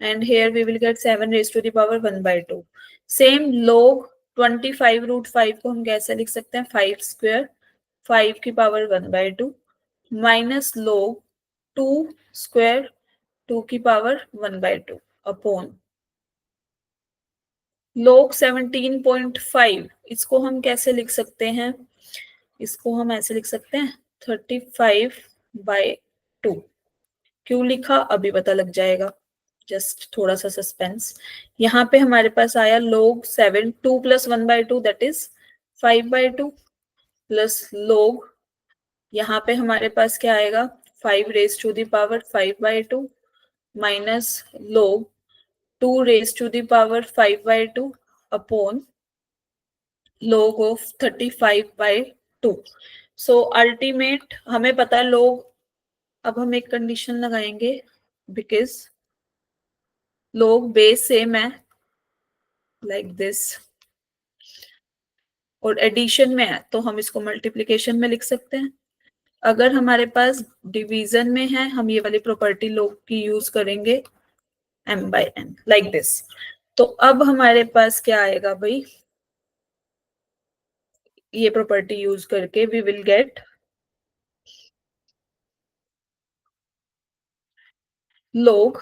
and here we will get 7 raised to the power 1 by 2. Same log 25 root 5 को हम कैसे लिख सकते हैं, 5 स्क्वायर 5 की power 1 by 2 minus log 2 square 2 की पावर 1 by 2 अपॉन log 17.5. इसको हम कैसे लिख सकते हैं, इसको हम ऐसे लिख सकते हैं 35 by 2. क्यों लिखा अभी पता लग जाएगा, जस्ट थोड़ा सा सस्पेंस. यहाँ पे हमारे पास आया log 7 2 plus 1 by 2 that is 5 by 2 plus log, यहाँ पे हमारे पास क्या आएगा 5 raised to the power 5 by 2 minus log 2 raised to the power 5 by 2 upon log of 35 by 2. So ultimate हमें पता है log, अब हम एक कंडीशन लगाएंगे बिकॉज log बेस सेम है लाइक दिस और एडिशन में है तो हम इसको मल्टीप्लीकेशन में लिख सकते हैं. अगर हमारे पास डिवीजन में है हम ये वाली प्रॉपर्टी log की यूज करेंगे m by n like this. तो अब हमारे पास क्या आएगा भाई, ये प्रॉपर्टी यूज करके we will get log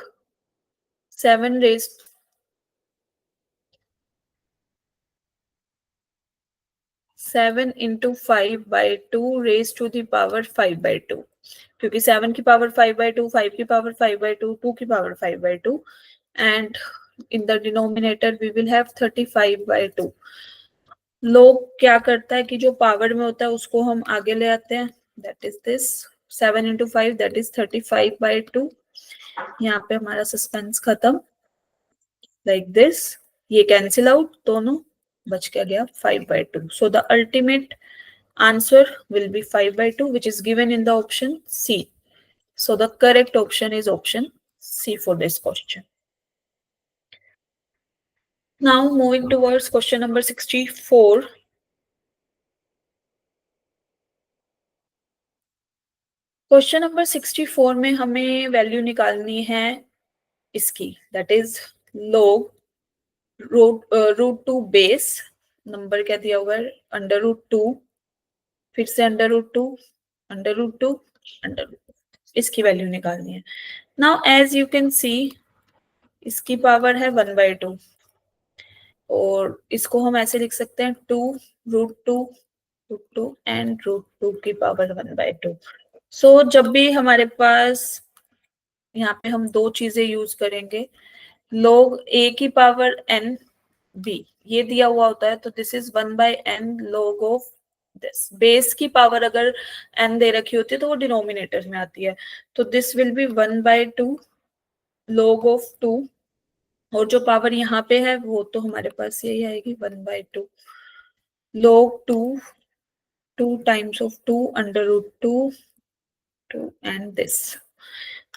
7 raised 7 into 5 by 2 raised to the power 5 by 2, क्योंकि 7 की पावर 5 by 2, 5 की पावर 5 by 2, 2 की power 5 by 2, and in the denominator we will have 35 by 2. लोग क्या करता है कि जो पावर में होता है उसको हम आगे ले आते हैं, that is this 7 into 5, that is 35 by 2. यहाँ पे हमारा सस्पेंस खत्म, like this, ये कैंसिल आउट दोनों, बच क्या गया 5 by 2. So the ultimate answer will be 5 by 2, which is given in the option C. So the correct option is option C for this question. Now moving towards question number 64. Question number 64 में हमें value निकालनी है इसकी, that is log √2 base, number क्या दिया हुआ है √2, फिर से √2, √2, √2, इसकी वैल्यू निकालनी है. Now as you can see इसकी पावर है 1/2, और इसको हम ऐसे लिख सकते हैं 2√2 एंड √2 की पावर 1/2. सो जब भी हमारे पास यहाँ पे हम दो चीजें यूज करेंगे, log a की पावर n b ये दिया हुआ होता है, तो this is 1/n log of this. Base की पावर अगर n दे रखी होती है तो वो डिनोमिनेटर में आती है, तो this will B 1/2 log of 2, और जो पावर यहाँ पे है वो तो हमारे पास यही आएगी 1/2 log 2 times of 2 √2 and this.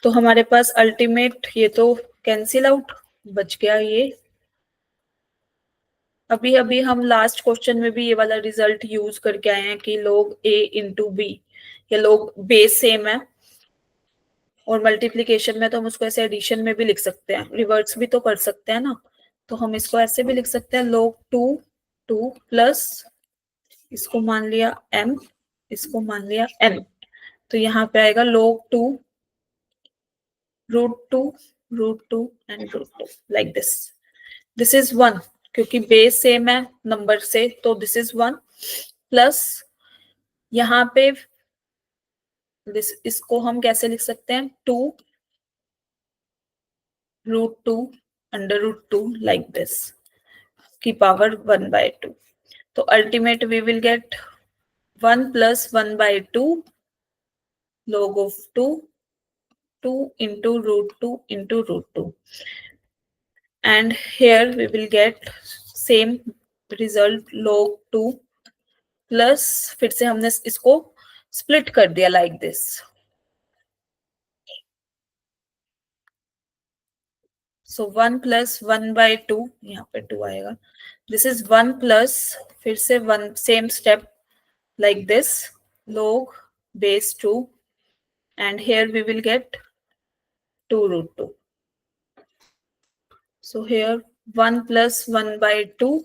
तो हमारे पास अल्टीमेट, ये तो कैंसिल आउट, बच गया ये. अभी अभी हम लास्ट क्वेश्चन में भी ये वाला रिजल्ट यूज करके आए हैं कि log a इंटू बी, या log बेस सेम है और मल्टीप्लीकेशन में तो हम उसको ऐसे एडिशन में भी लिख सकते हैं, रिवर्स भी तो कर सकते हैं ना, तो हम इसको ऐसे भी लिख सकते हैं log 2 प्लस इसको मान लिया m, इसको मान लिया n, तो यहाँ पे आएगा log 2 √2 and √2 like this. This is 1, क्योंकि बेस सेम है नंबर से, तो दिस इज 1 प्लस यहाँ पे दिस, इसको हम कैसे लिख सकते हैं 2√2 √2 लाइक दिस की पावर 1/2. तो ultimate we will get 1 plus 1/2 log of 2 into √2 into √2, and here we will get same result log 2 plus, फिर से हमने इसको स्प्लिट कर दिया लाइक दिस. सो 1 प्लस 1/2, यहाँ पे 2 आएगा, दिस इज 1 प्लस, फिर से 1, same step like this log base 2, and here we will get 2√2. So here 1 plus 1/2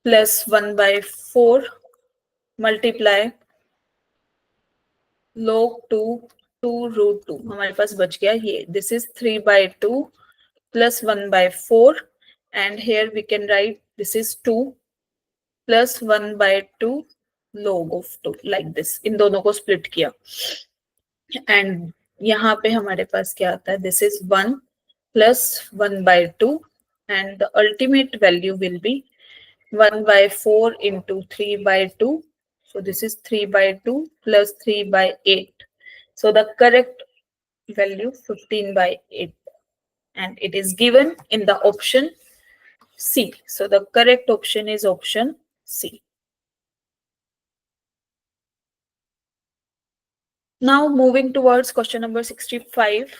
plus 1/4 multiply log 2 हमारे पास बच गया ये, this is 3/2 plus 1/4, and here we can write this is 2 plus 1/2 log of 2 like this. इन दोनों को split किया, and यहाँ पे हमारे पास क्या आता है, this is 1 plus 1/2, and the ultimate value will be 1/4 into 3/2. So this is 3/2 plus 3/8. So the correct value 15/8, and it is given in the option C. So the correct option is option C. Now moving towards question number 65.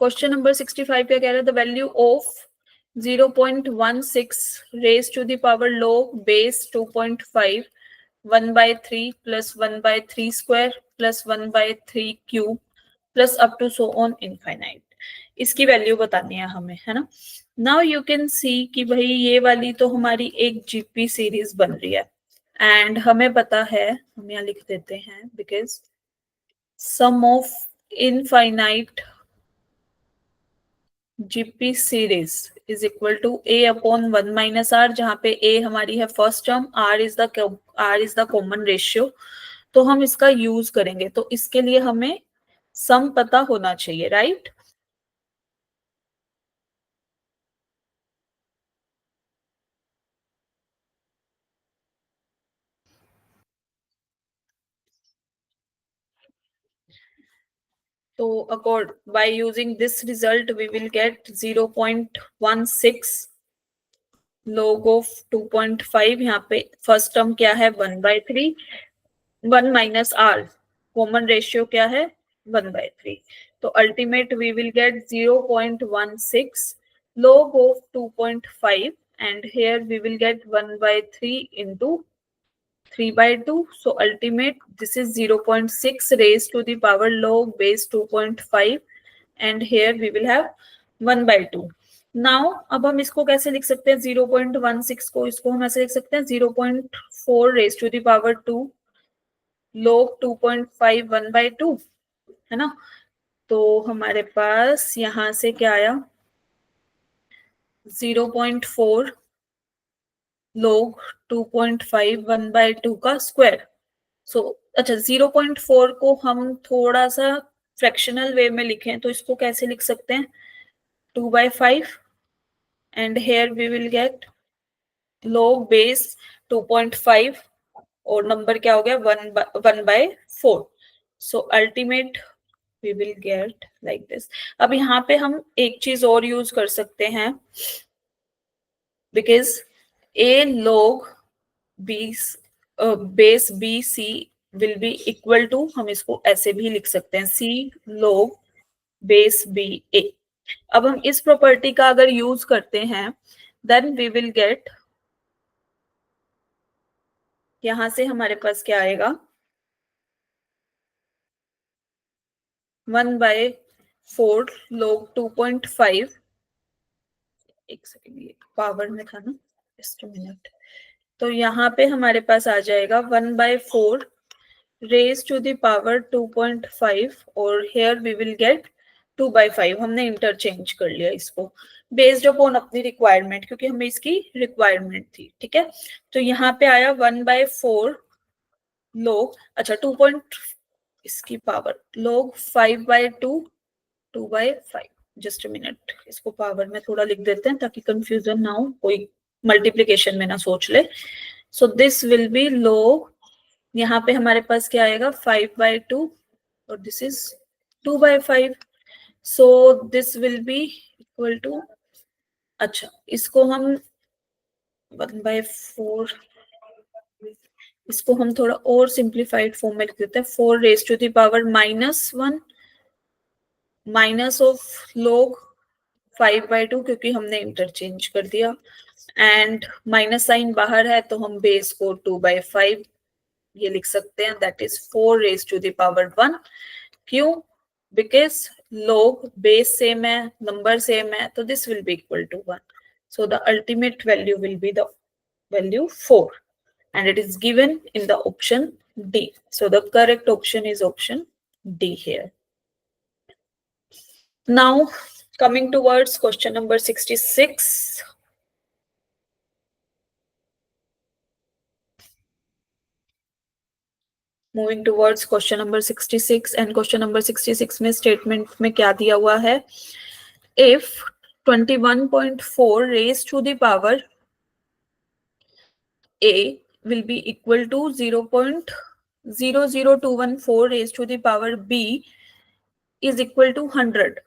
Question number 65 क्या कह रहा है, the value of 0.16 raised to the power log base 2.5 1/3 plus 1/3 square plus 1/3 cube plus up to so on infinite. इसकी value बतानी है हमें, है ना. नाउ यू कैन सी कि भाई ये वाली तो हमारी एक जीपी सीरीज बन रही है, एंड हमें पता है, हम यहाँ लिख देते हैं, because sum of infinite GP series is equal to A upon 1 minus R, जहाँ पे A हमारी है first term, R is the common ratio. तो हम इसका यूज करेंगे, तो इसके लिए हमें सम पता होना चाहिए, राइट? तो accord by using this result we will get 0.16 log of 2.5. यहाँ पे फर्स्ट टर्म क्या है 1/3, 1 माइनस आर, कॉमन रेशियो क्या है 1/3. तो ultimate we will get 0.16 log of 2.5 and here we will get 1/3 into 3/2. So ultimate this is 0.6 raised to the power log base 2.5 and here we will have 1/2. Now अब हम इसको कैसे लिख सकते हैं 0.16 को, इसको हम ऐसे लिख सकते हैं 0.4 raise to the power 2 log 2.5 1/2, है ना? तो हमारे पास यहां से क्या आया 0.4 log 2.5 1/2 का स्क्वायर. सो अच्छा 0.4 को हम थोड़ा सा फ्रैक्शनल वे में लिखें तो इसको कैसे लिख सकते हैं 2/5 and here we will get log base 2.5 और नंबर क्या हो गया 1/4. So ultimate we will get like this. अब यहाँ पे हम एक चीज और यूज कर सकते हैं because a log base b c will be equal to, हम इसको ऐसे भी लिख सकते हैं c log base b a. अब हम इस प्रॉपर्टी का अगर यूज करते हैं देन वी विल गेट, यहां से हमारे पास क्या आएगा 1/4 log 2.5. एक सेकेंड, ये पावर में था ना, जस्ट मिनट. तो यहाँ पे हमारे पास आ जाएगा 1/4 रेज टू द पावर 2.5 और हेयर वी विल गेट 2/5. हमने इंटरचेंज कर लिया इसको बेस्ड अपॉन अपनी रिक्वायरमेंट, क्योंकि हमें इसकी रिक्वायरमेंट थी, ठीक है? तो यहाँ पे आया 1/4 log, अच्छा 2 पॉइंट इसकी power log 5/2 2/5. Just a minute, इसको पावर में थोड़ा लिख देते हैं ताकि कंफ्यूजन ना हो, कोई मल्टीप्लीकेशन में ना सोच ले. So this will be log, यहाँ पे हमारे पास क्या आएगा 5/2 और this is 2/5. So this will be equal to, अच्छा इसको हम 1/4, इसको हम थोड़ा और सिंप्लीफाइड फॉर्म में लिख देते हैं 4 raise to the power -1 minus of log 5/2, क्योंकि हमने इंटरचेंज कर दिया एंड माइनस साइन बाहर है तो हम बेस को 2/5 ये लिख सकते हैं, that is 4 raise to the power 1. क्यों? बिकॉज log बेस सेम है, नंबर सेम है, तो this will be equal to 1. So the ultimate value will be the value 4 and it is given in the option D. So the correct option is option D here. Now coming towards question number 66. Moving towards question number 66 and question number 66 में statement में क्या दिया हुआ है, if 21.4 raised to the power A will be equal to 0.00214 raised to the power B is equal to 100.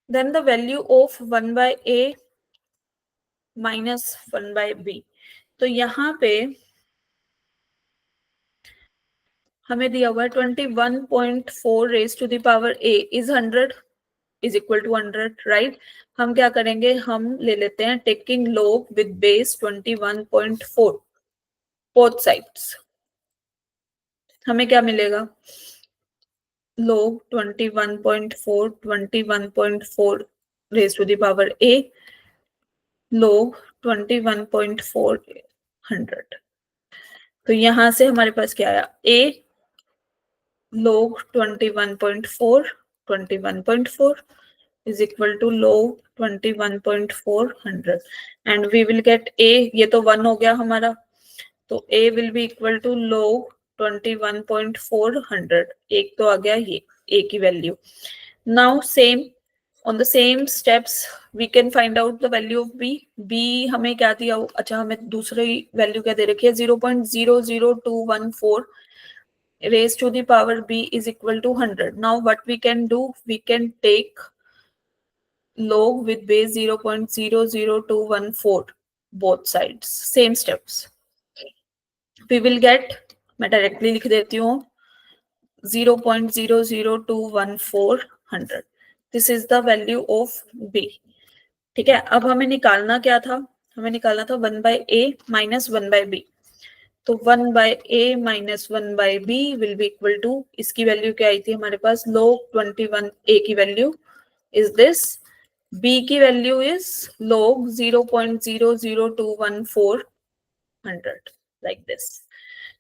Then the value of 1/A minus 1/B. तो यहाँ पे हमें दिया हुआ है 21.4 raise to the power A is 100 is equal to 100, right? हम क्या करेंगे, हम ले लेते हैं taking log with base 21.4 both sides. हमें क्या मिलेगा log 21.4 raised to the power A log 21.4 100. तो यहां से हमारे पास क्या आया, a log 21.4 is equal to log 21.400 and we will get a, ये तो 1 हो गया हमारा, तो a will be equal to log 21.400, एक तो आ गया ये a की value. Now same on the same steps we can find out the value of b. b हमें क्या दिया, अच्छा हमें दूसरी वैल्यू क्या दे रखी है, 0.00214 raised to the power b is equal to 100. Now what we can do, we can take log with base 0.00214 both sides, same steps. We will get, मैं डायरेक्टली लिख देती हूँ 0.0021400. This is the value of b. ठीक है, अब हमें निकालना क्या था, हमें निकालना था 1/a माइनस 1/b. तो 1/a minus 1/b will be equal to, इसकी वैल्यू क्या आई थी हमारे पास, log 21, a की वैल्यू इज दिस, b की value is log 0.0021400 like this.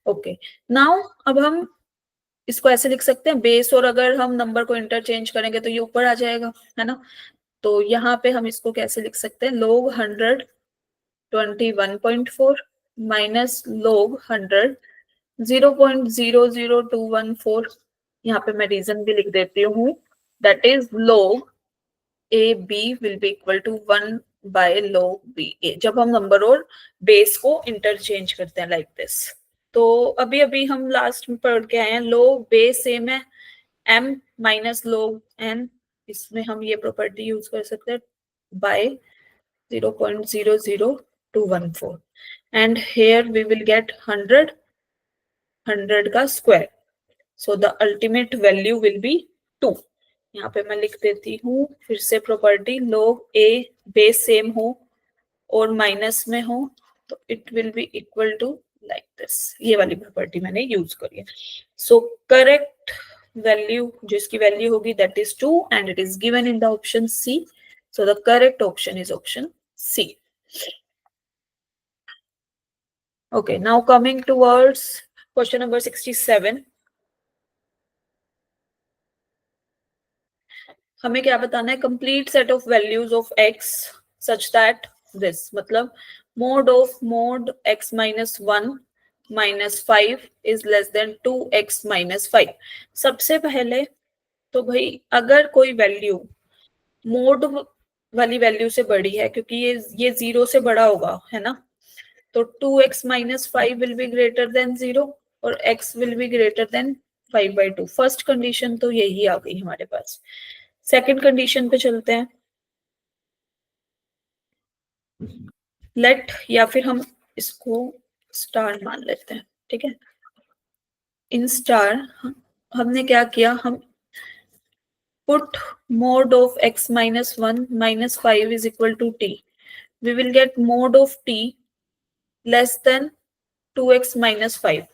Okay, now अब हम इसको ऐसे लिख सकते हैं, बेस और अगर हम नंबर को इंटरचेंज करेंगे तो ये ऊपर आ जाएगा, है ना. तो यहाँ पे हम इसको कैसे लिख सकते हैं, log 121.4 माइनस log 100 0.00214. यहाँ पे मैं रीजन भी लिख देती हूँ, that is log a b will be equal to 1/log b a, जब हम नंबर और बेस को इंटरचेंज करते हैं लाइक दिस. तो अभी अभी हम लास्ट में पढ़ के आए हैं, log बेस सेम है m माइनस log n, इसमें हम ये प्रॉपर्टी यूज कर सकते हैं by 0.00214 and here we will get 100 का square, so the ultimate value will be 2. यहाँ पे मैं लिख देती हूँ फिर से property, log a base same हो और माइनस में हो तो it will be equal to like this, ये वाली प्रॉपर्टी मैंने यूज करी है. सो करेक्ट वैल्यू जो इसकी वैल्यू होगी that is 2 and it is given in the option C. So the correct option is option C. Okay, now coming towards question number 67. हमें क्या बताना है, complete set of values of x such that this, मतलब mod of mod x minus 1 minus 5 is less than 2x minus 5. सबसे पहले तो भाई अगर कोई वैल्यू मोड वाली वैल्यू से बड़ी है, क्योंकि ये 0 से बड़ा होगा, है ना, तो 2x minus 5 will be greater than 0 और x will be greater than 5/2. First condition तो यही आ गई हमारे पास. सेकंड कंडीशन पे चलते हैं, लेट, या फिर हम इसको स्टार मान लेते हैं, ठीक है. इन स्टार हमने क्या किया, हम put mod of x minus 1 minus 5 is equal to t. We will get mod of t less than 2x minus 5.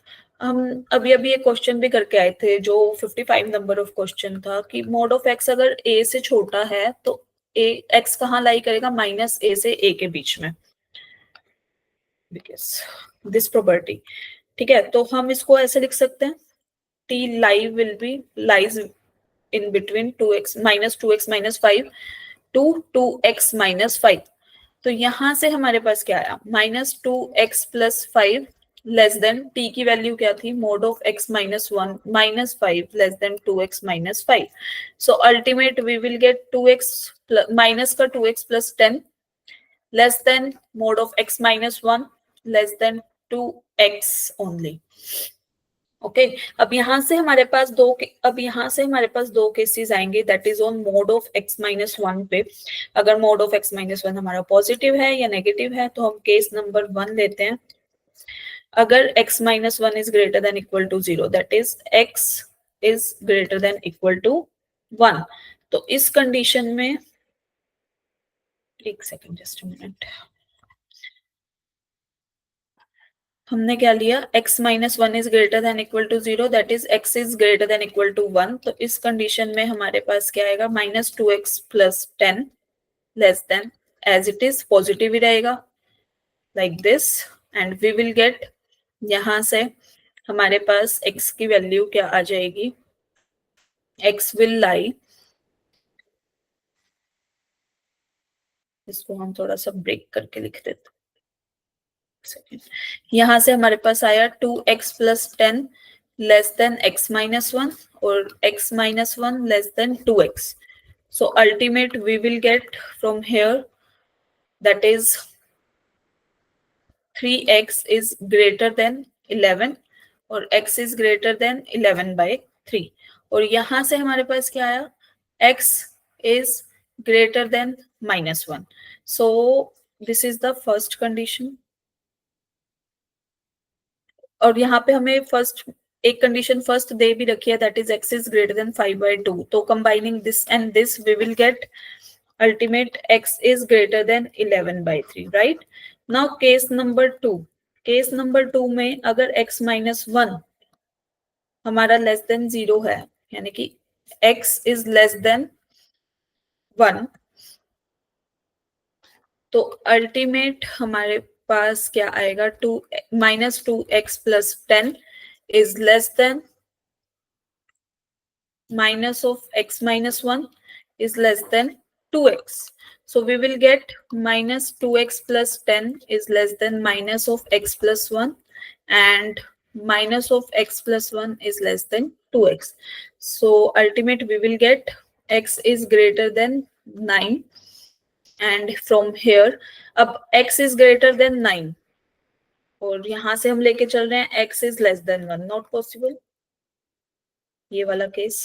हम अभी अभी एक क्वेश्चन भी करके आए थे जो 55 नंबर ऑफ क्वेश्चन था कि mod of x अगर a से छोटा है तो a x कहाँ लाई करेगा, माइनस a से a के बीच में, बिकॉज दिस प्रॉपर्टी. ठीक है, तो हम इसको ऐसे लिख सकते हैं, t lie will be lies in between 2x minus 5 to 2x minus 5. तो यहां से हमारे पास क्या आया, minus 2x plus 5 less than, t की वैल्यू क्या थी, mod of x minus 1 minus 5 less than 2x minus 5. So ultimate we will get 2x minus का 2x plus 10 less than mod of x minus 1 less than 2x only. Okay, अब यहाँ से हमारे पास दो केसेस आएंगे, that is on mod of x minus 1 पे. अगर मोड ऑफ x माइनस 1 हमारा पॉजिटिव है या नेगेटिव है तो हम केस नंबर 1 लेते हैं. अगर x minus 1 is greater than equal to 0, that is x is greater than equal to 1, तो इस कंडीशन में, एक सेकेंड जस्ट मिनट, हमने क्या लिया, x minus 1 is greater than equal to 0, that is x is greater than equal to 1. तो इस condition में हमारे पास क्या आएगा, minus 2x plus 10 less than, as it is positive ही रहेगा like this, and we will get यहाँ से हमारे पास x की वैल्यू क्या आ जाएगी, x विल लाई, इसको हम थोड़ा सा ब्रेक करके लिख देते हैं। यहाँ से हमारे पास आया 2x plus 10 less than x minus 1 और x minus 1 less than 2x. So ultimate we will get from here, that is 3x is greater than 11 और x is greater than 11 by 3. और यहां से हमारे पास क्या आया, x is greater than minus 1. So this is the first condition. और यहाँ पे हमें फर्स्ट एक कंडीशन फर्स्ट दे भी रखी है, that is x is greater than 5/2. तो combining this and this we will get ultimate x is greater than 11/3, right? Now case number 2. Case number 2 में अगर x माइनस 1 हमारा लेस देन 0 है, यानी कि x इज लेस देन 1, तो ultimate हमारे पास क्या आएगा, -2x plus 10 is less than minus of x minus 1 is less than 2x. So we will get minus 2x plus 10 is less than minus of x plus 1, and minus of x plus 1 is less than 2x. So ultimate we will get x is greater than 9, and from here अब x is greater than 9 और यहां से हम लेके चल रहे हैं x is less than 1, not possible ये वाला केस.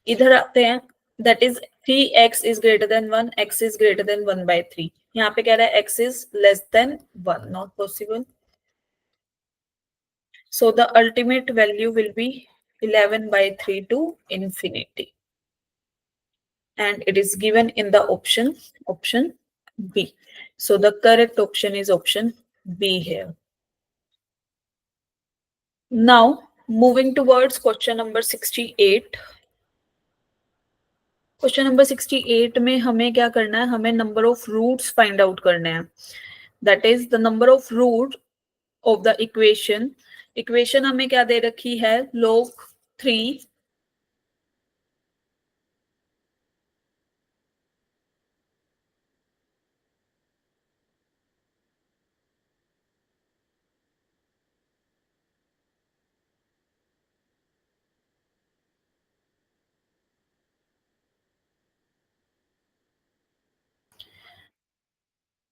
इधर आते हैं, that is 3x is greater then 1, x is greater then 1/3. यहाँ पे कह रहा है x is less than 1, not possible. So the ultimate value will be 11/3 to infinity, and it is given in the option B. So the correct option is option B here. Now moving towards question number 68. Question number 68 में हमें क्या करना है, हमें number of roots find out करने हैं. That is the number of root of the equation. Equation हमें क्या दे रखी है, log 3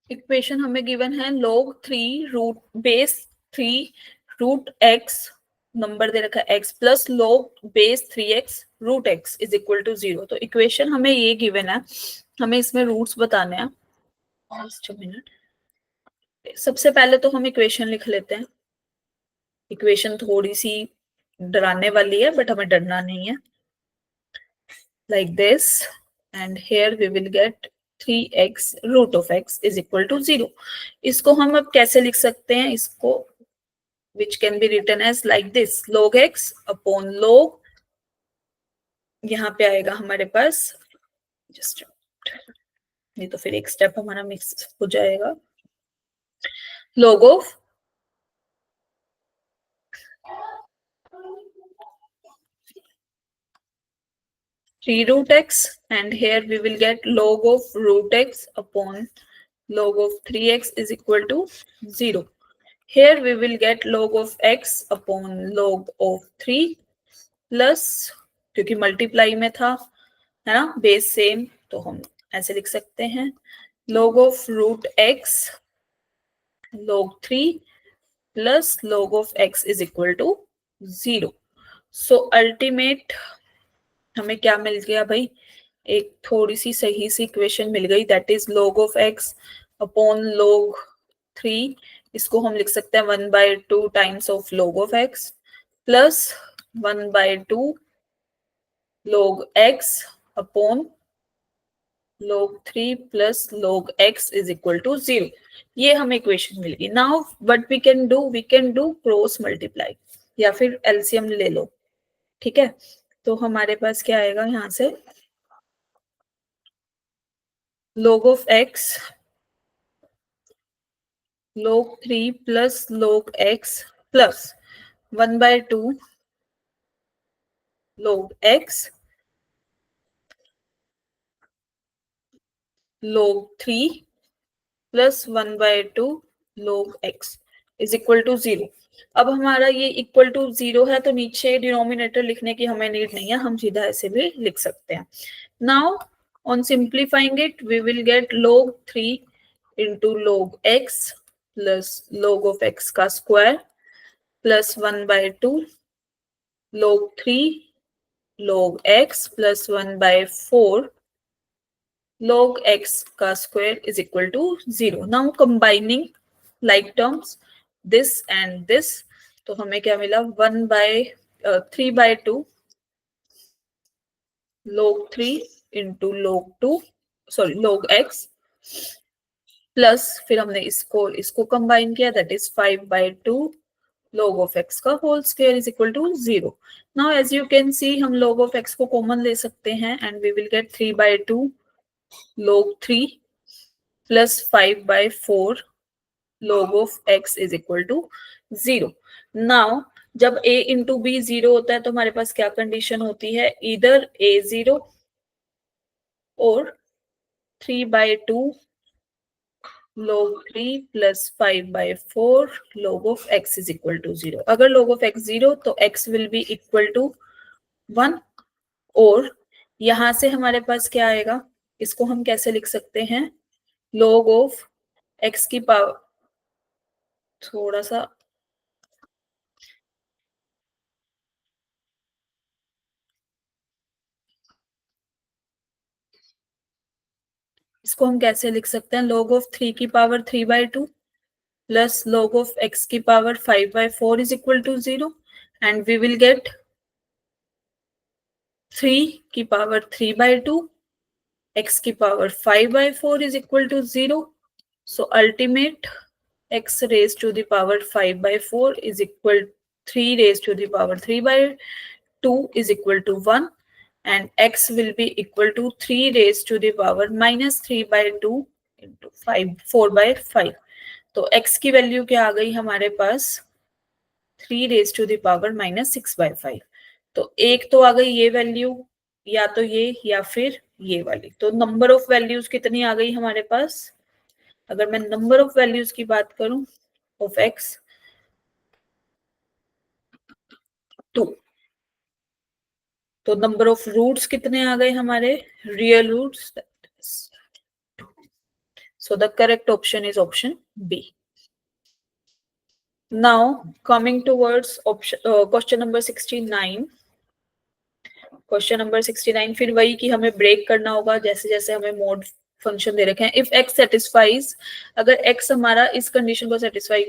इक्वेशन हमें गिवन है log 3 root base 3 root x, नंबर दे रखा है x plus log base 3x root x is equal to 0. तो इक्वेशन हमें ये गिवन है, हमें इसमें रूट्स बताने हैं. जस्ट अ मिनट, सबसे पहले तो हम इक्वेशन लिख लेते हैं. इक्वेशन थोड़ी सी डराने वाली है बट हमें डरना नहीं है. Like this, and here we will get 3x root of x is equal to 0. इसको हम अब कैसे लिख सकते हैं, इसको which can be written as like this, log x upon log, यहाँ पे आएगा हमारे पास just नहीं तो फिर एक स्टेप हमारा मिक्स हो जाएगा. log of 3 root x, and here we will get log of root x upon log of 3x is equal to 0. Here we will get log of x upon log of 3 plus, क्योंकि multiply में था है ना, base same, तो हम ऐसे लिख सकते हैं log of root x log 3 plus log of x is equal to 0. So ultimate हमें क्या मिल गया भाई, एक थोड़ी सी सही सी इक्वेशन मिल गई, that is log of x upon log 3. इसको हम लिख सकते हैं 1/2 times of log of x plus 1/2 log x upon log 3 plus log x is equal to 0. ये हमें इक्वेशन मिल गई. Now what we can do cross multiply या फिर एलसीएम ले लो. ठीक है, तो हमारे पास क्या आएगा, यहाँ से log of x log 3 plus log x plus 1/2 log x log 3 plus 1/2 log x is equal to 0। अब हमारा ये इक्वल टू 0 है तो नीचे डिनोमिनेटर लिखने की हमें नीड नहीं है, हम सीधा ऐसे भी लिख सकते हैं। Now on simplifying it we will get log 3 into log x plus log of x का square plus 1/2 log 3 log x plus 1/4 log x का square is equal to 0. Now combining like terms this and this, तो हमें क्या मिला 3/2 log 3 into log 2 sorry log x plus फिर हमने इसको combine किया that is 5/2 log of x का whole square is equal to 0. Now as you can see हम log of x को कॉमन ले सकते हैं and we will get 3/2 log 3 plus 5/4 log of x is equal to 0. Now जब a into b 0 होता है तो हमारे पास क्या कंडीशन होती है, इधर a 0 और 3/2 log 3 plus 5/4 log of x is equal to 0. अगर log of x 0 तो x will be equal to 1 और यहां से हमारे पास क्या आएगा, इसको हम कैसे लिख सकते हैं, log of x की पावर, थोड़ा सा इसको हम कैसे लिख सकते हैं, log of 3 की power 3/2 plus log of x की power 5/4 is equal to 0 and we will get 3 की पावर 3/2 x की power 5/4 is equal to 0. So ultimate x raised to the power 5/4 is equal 3 raised to the power 3/2 is equal to 1 and x will be equal to 3 raised to the power minus 3/2 into 4/5. तो x की value क्या आ गई हमारे पास 3 raised to the power minus 6/5. तो एक तो आ गई ये वैल्यू, या तो ये या फिर ये वाली, तो नंबर ऑफ वैल्यूज कितनी आ गई हमारे पास, अगर मैं नंबर ऑफ वैल्यूज की बात करूं ऑफ x 2, तो नंबर ऑफ रूट्स कितने आ गए हमारे, real roots, so the correct option is option B. Now coming towards option question number 69. Question number 69 फिर वही कि हमें ब्रेक करना होगा जैसे जैसे हमें मोड फंक्शन दे रखे हैं। इफ x सेटिस्फाइज, अगर x हमारा इस कंडीशन को सेटिस्फाई,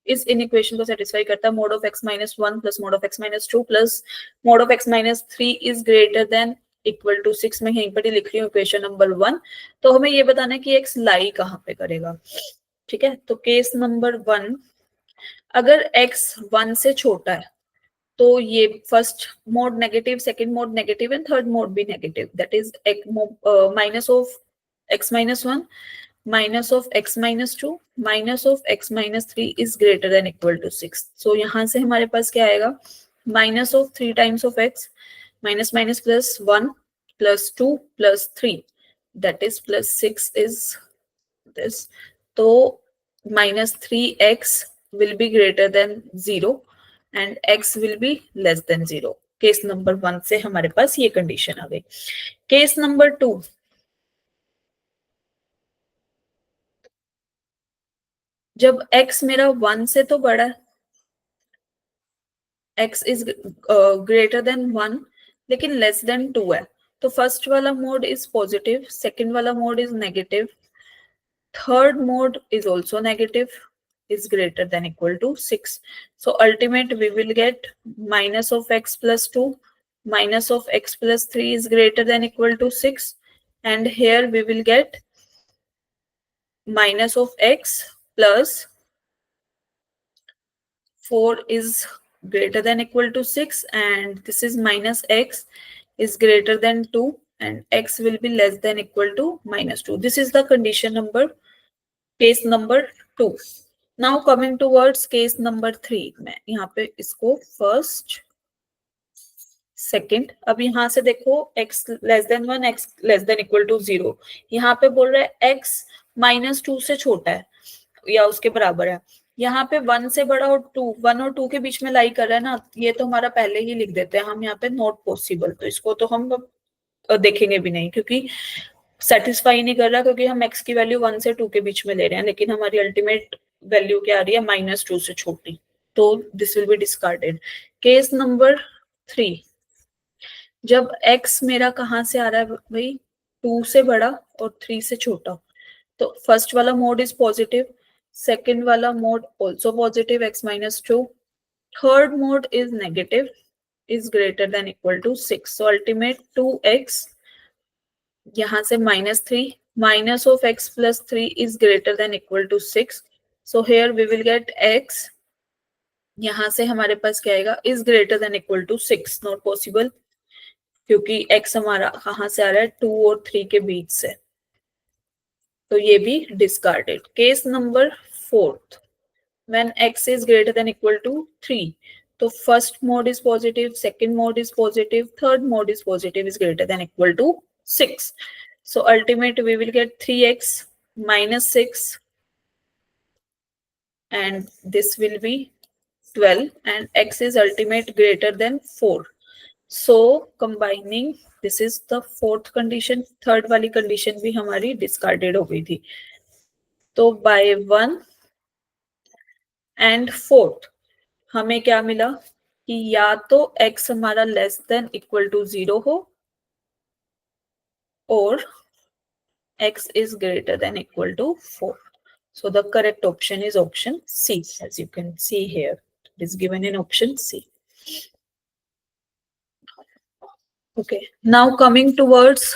इस इनइक्वेशन को सेटिस्फाई करता है, mod of x minus 1 plus mod of x minus 2 plus mod of x minus 3 is greater than equal to 6, मैं यहीं पर ही लिख रही हूँ इक्वेशन नंबर 1, तो हमें ये बताना है कि x लाई कहाँ पे करेगा। ठीक है, तो केस नंबर 1, अगर x 1 से छोटा है तो ये first mod negative, second mod negative and third mod भी negative, that is minus of x minus 1 minus of x minus 2 minus of x minus 3 is greater than equal to 6. So यहाँ से हमारे पास क्या आएगा, minus of 3 times of x minus minus plus 1 plus 2 plus 3 that is plus 6 is this, तो minus 3x will be greater than 0 and x will be less than 0. Case number 1 से हमारे पास ये कंडीशन आ गई। केस नंबर 2, जब x मेरा 1 से तो बड़ा है, x इज ग्रेटर देन 1 लेकिन लेस देन 2 है, तो फर्स्ट वाला मोड इज पॉजिटिव, सेकंड वाला mod is negative, third mode is also negative, is greater than equal to 6. So ultimate we will get minus of x plus 2 minus of x plus 3 is greater than equal to 6, and here we will get minus of x plus 4 is greater than equal to 6, and this is minus x is greater than 2 and x will be less than equal to minus 2. This is the condition number, case number 2. Now coming towards case number 3, मैं यहाँ पे इसको first second, अब यहाँ से देखो x less than 1, x less than equal to 0, यहाँ पे बोल रहा है x -2 से छोटा है या उसके बराबर है, यहाँ पे 1 से बड़ा और 2, 1 और 2 के बीच में लाई कर रहा है ना, ये तो हमारा पहले ही लिख देते हैं हम यहाँ पे नॉट पॉसिबल, तो इसको तो हम देखेंगे भी नहीं क्योंकि सेटिस्फाई नहीं कर रहा, क्योंकि हम x की वैल्यू 1 से 2 के बीच में ले रहे हैं, लेकिन हमारी अल्टीमेट वैल्यू क्या आ रही है -2 से छोटी, तो this will be discarded. Case number 3, जब x मेरा कहाँ से आ रहा है भाई, 2 से बड़ा और 3 से छोटा, तो फर्स्ट वाला मोड इज पॉजिटिव, सेकेंड वाला mod also positive x-2, third mod is negative, is greater than equal to 6, so ultimate 2x यहाँ से -3 minus of x plus 3 is greater than equal to 6, so here we will get x, यहाँ से हमारे पास क्या आएगा, is greater than equal to 6, not possible, क्योंकि x हमारा कहाँ से आ रहा है, 2 और 3 के बीच से, तो ये भी discarded. Case number 4, when x is greater than equal to 3, तो first mod is positive, second mod is positive, third mod is positive, is greater than equal to 6, so ultimate we will get 3x minus 6 and this will be 12 and x is ultimate greater than 4, so combining this is the fourth condition, third वाली condition भी हमारी discarded हो गई थी, तो bye 1 and 4 हमें क्या मिला कि या तो x हमारा लेस देन इक्वल टू 0 हो और x is greater than equal to 4. So the correct option is option C, as you can see here. It is given in option C. Okay, now coming towards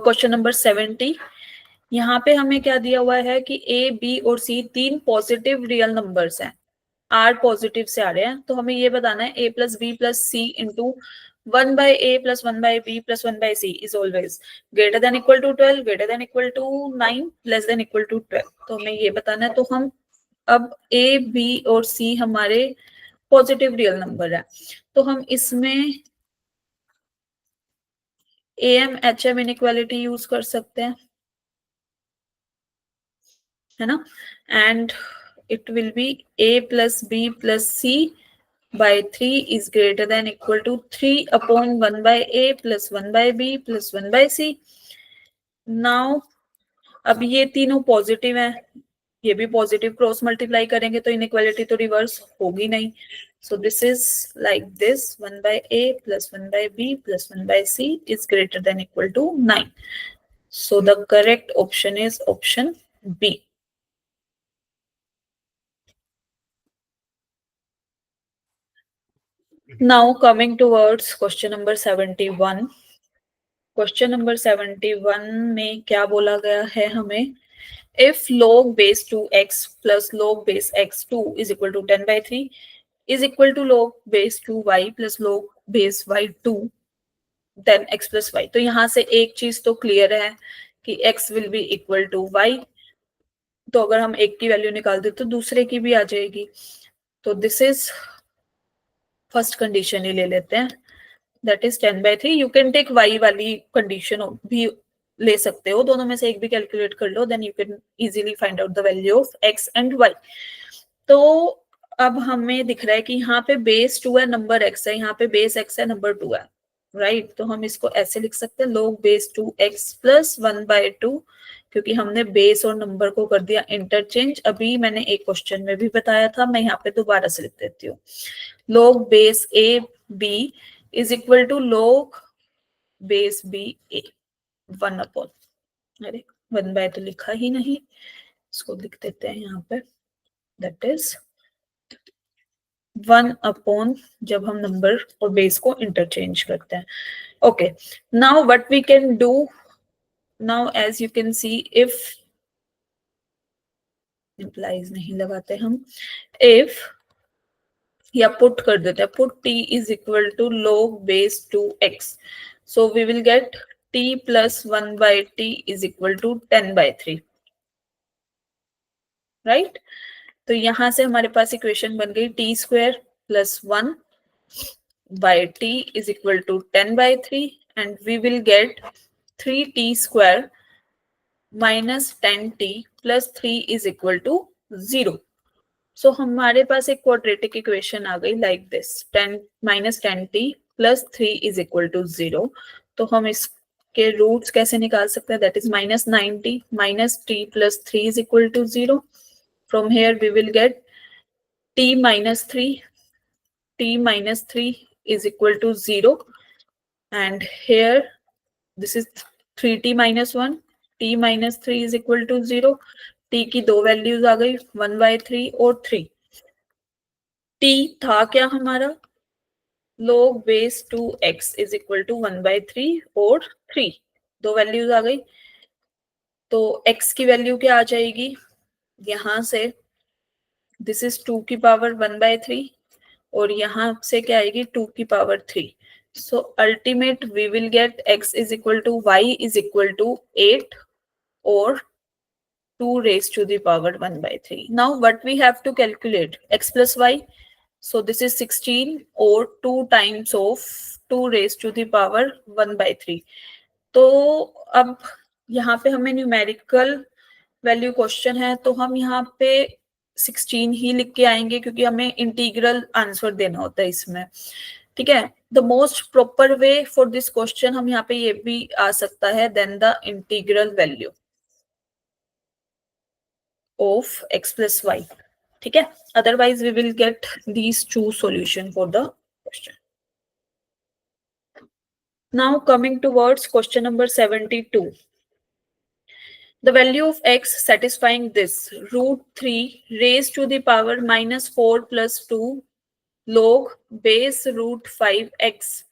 question number 70. यहाँ पे हमें क्या दिया हुआ है कि A, B और C तीन पॉजिटिव रियल नंबर्स हैं, R पॉजिटिव से आ रहे हैं, तो हमें ये बताना है A plus B plus C into 1/A plus 1/B plus 1/C is always greater than equal to 12, greater than equal to 9, less than equal to 12, तो हमें ये बताना है, तो हम अब A, B और C हमारे पॉजिटिव रियल नंबर है, तो हम इसमें AM-HM इनइक्वालिटी यूज कर सकते हैं, है ना, and it will B A plus B plus C by 3 is greater than equal to 3 upon 1/A plus 1/B plus 1/C. Now अब ये तीनों पॉजिटिव हैं, ये भी पॉजिटिव, क्रॉस मल्टीप्लाई करेंगे तो इनइक्वालिटी तो रिवर्स होगी नहीं, so this is like this 1/A plus 1/B plus 1/C is greater than equal to 9, so the correct option is option B. Now coming towards question number 71. Question number 71 में क्या बोला गया है हमें, if log base 2x plus log base x2 is equal to 10/3 is equal to log base 2y plus log base y2 then x plus y, तो यहाँ से एक चीज तो क्लियर है कि x will be equal to y, तो अगर हम एक की वैल्यू निकाल दे तो दूसरे की भी आ जाएगी, तो दिस इज फर्स्ट कंडीशन ही ले लेते हैं, that is 10/3, you can take y वाली कंडीशन भी ले सकते हो, दोनों में से एक भी कैलकुलेट कर लो, then you can easily find out the value of x and y। तो अब हमें दिख रहा है कि यहाँ पे बेस 2 है, नंबर x है, यहाँ पे बेस x है, नंबर 2 है, राइट, तो हम इसको ऐसे लिख सकते हैं log base 2x plus 1/2, क्योंकि हमने बेस और नंबर को कर दिया इंटरचेंज, अभी मैंने एक क्वेश्चन में भी बताया था, मैं यहाँ पे दोबारा से लिख देती हूँ, log base a b is equal to log base b a 1 upon, अरे 1/, तो लिखा ही नहीं, इसको लिख देते हैं यहाँ पे, दैट इज 1 अपॉन, जब हम नंबर और बेस को इंटरचेंज करते हैं। Okay, now what we can do, now as you can see, if implies नहीं लगाते हम, इफ या पुट कर देते हैं, put t is equal to log base 2x, so we will get t plus 1/t is equal to 10/3, right? तो यहाँ से हमारे पास इक्वेशन बन गई t square plus 1 by t is equal to 10 by 3 and we will get 3t square minus 10t plus 3 is equal to 0. So हमारे पास एक quadratic equation आ गई like this 10 minus 10t plus 3 is equal to 0. तो हम इसके roots कैसे निकाल सकते हैं? That is minus 90 minus t plus 3 is equal to 0. From here we will get t minus 3 is equal to 0 and here this is 3t minus 1 t minus 3 is equal to 0. t की दो values आ गई 1/3 और 3. t था क्या हमारा? log base 2x is equal to 1/3 और 3. दो values आ गई. तो x की वैल्यू क्या आ जाएगी? यहां से दिस इज 2 की पावर 1/3 और यहाँ से क्या आएगी 2 की power 3. So ultimate we will get x is equal to y is equal to 8 or 2 raised to the power 1/3. Now what we have to calculate? X plus y. So this is 16 or 2 times of 2 raised to the power 1/3. तो अब यहाँ पे हमें numerical value question है तो हम यहाँ पे 16 ही लिख के आएंगे क्योंकि हमें इंटीग्रल आंसर देना होता है इसमें. ठीक है. The most proper way for this question हम यहाँ पे ये भी आ सकता है then the integral value of x plus y. ठीक है. Otherwise we will get these two solution for the question. Now coming towards question number 72. The value of x satisfying this root 3 raised to the power minus 4 plus 2 log base root 5x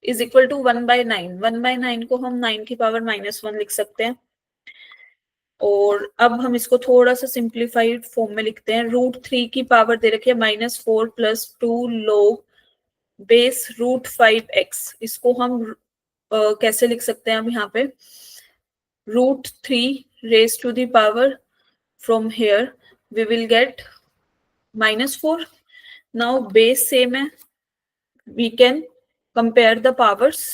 is equal to 1/9. 1/9 को हम 9 की power -1 लिख सकते हैं. और अब हम इसको थोड़ा सा सिंप्लीफाइड फॉर्म में लिखते हैं. रूट 3 की पावर दे रखी है -4 plus 2 log base root 5x. इसको हम कैसे लिख सकते हैं? हम यहाँ पे root 3 raised to the power from here we will get -4. Now base same है, we can compare the powers.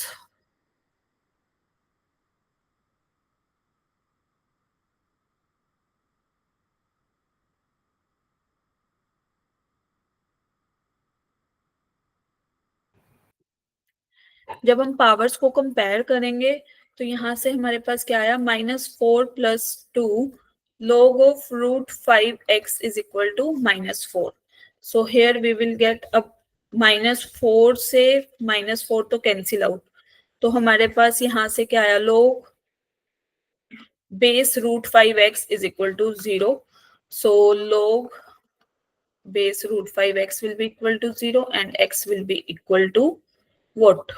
जब हम पावर्स को कंपेयर करेंगे तो यहाँ से हमारे पास क्या आया? -4 plus 2 log of root 5x is equal to -4. So here we will get अब -4 से -4 तो कैंसिल आउट. तो हमारे पास यहाँ से क्या आया? log base root 5x is equal to 0. So log base root 5x will be equal to 0 and x will be equal to what?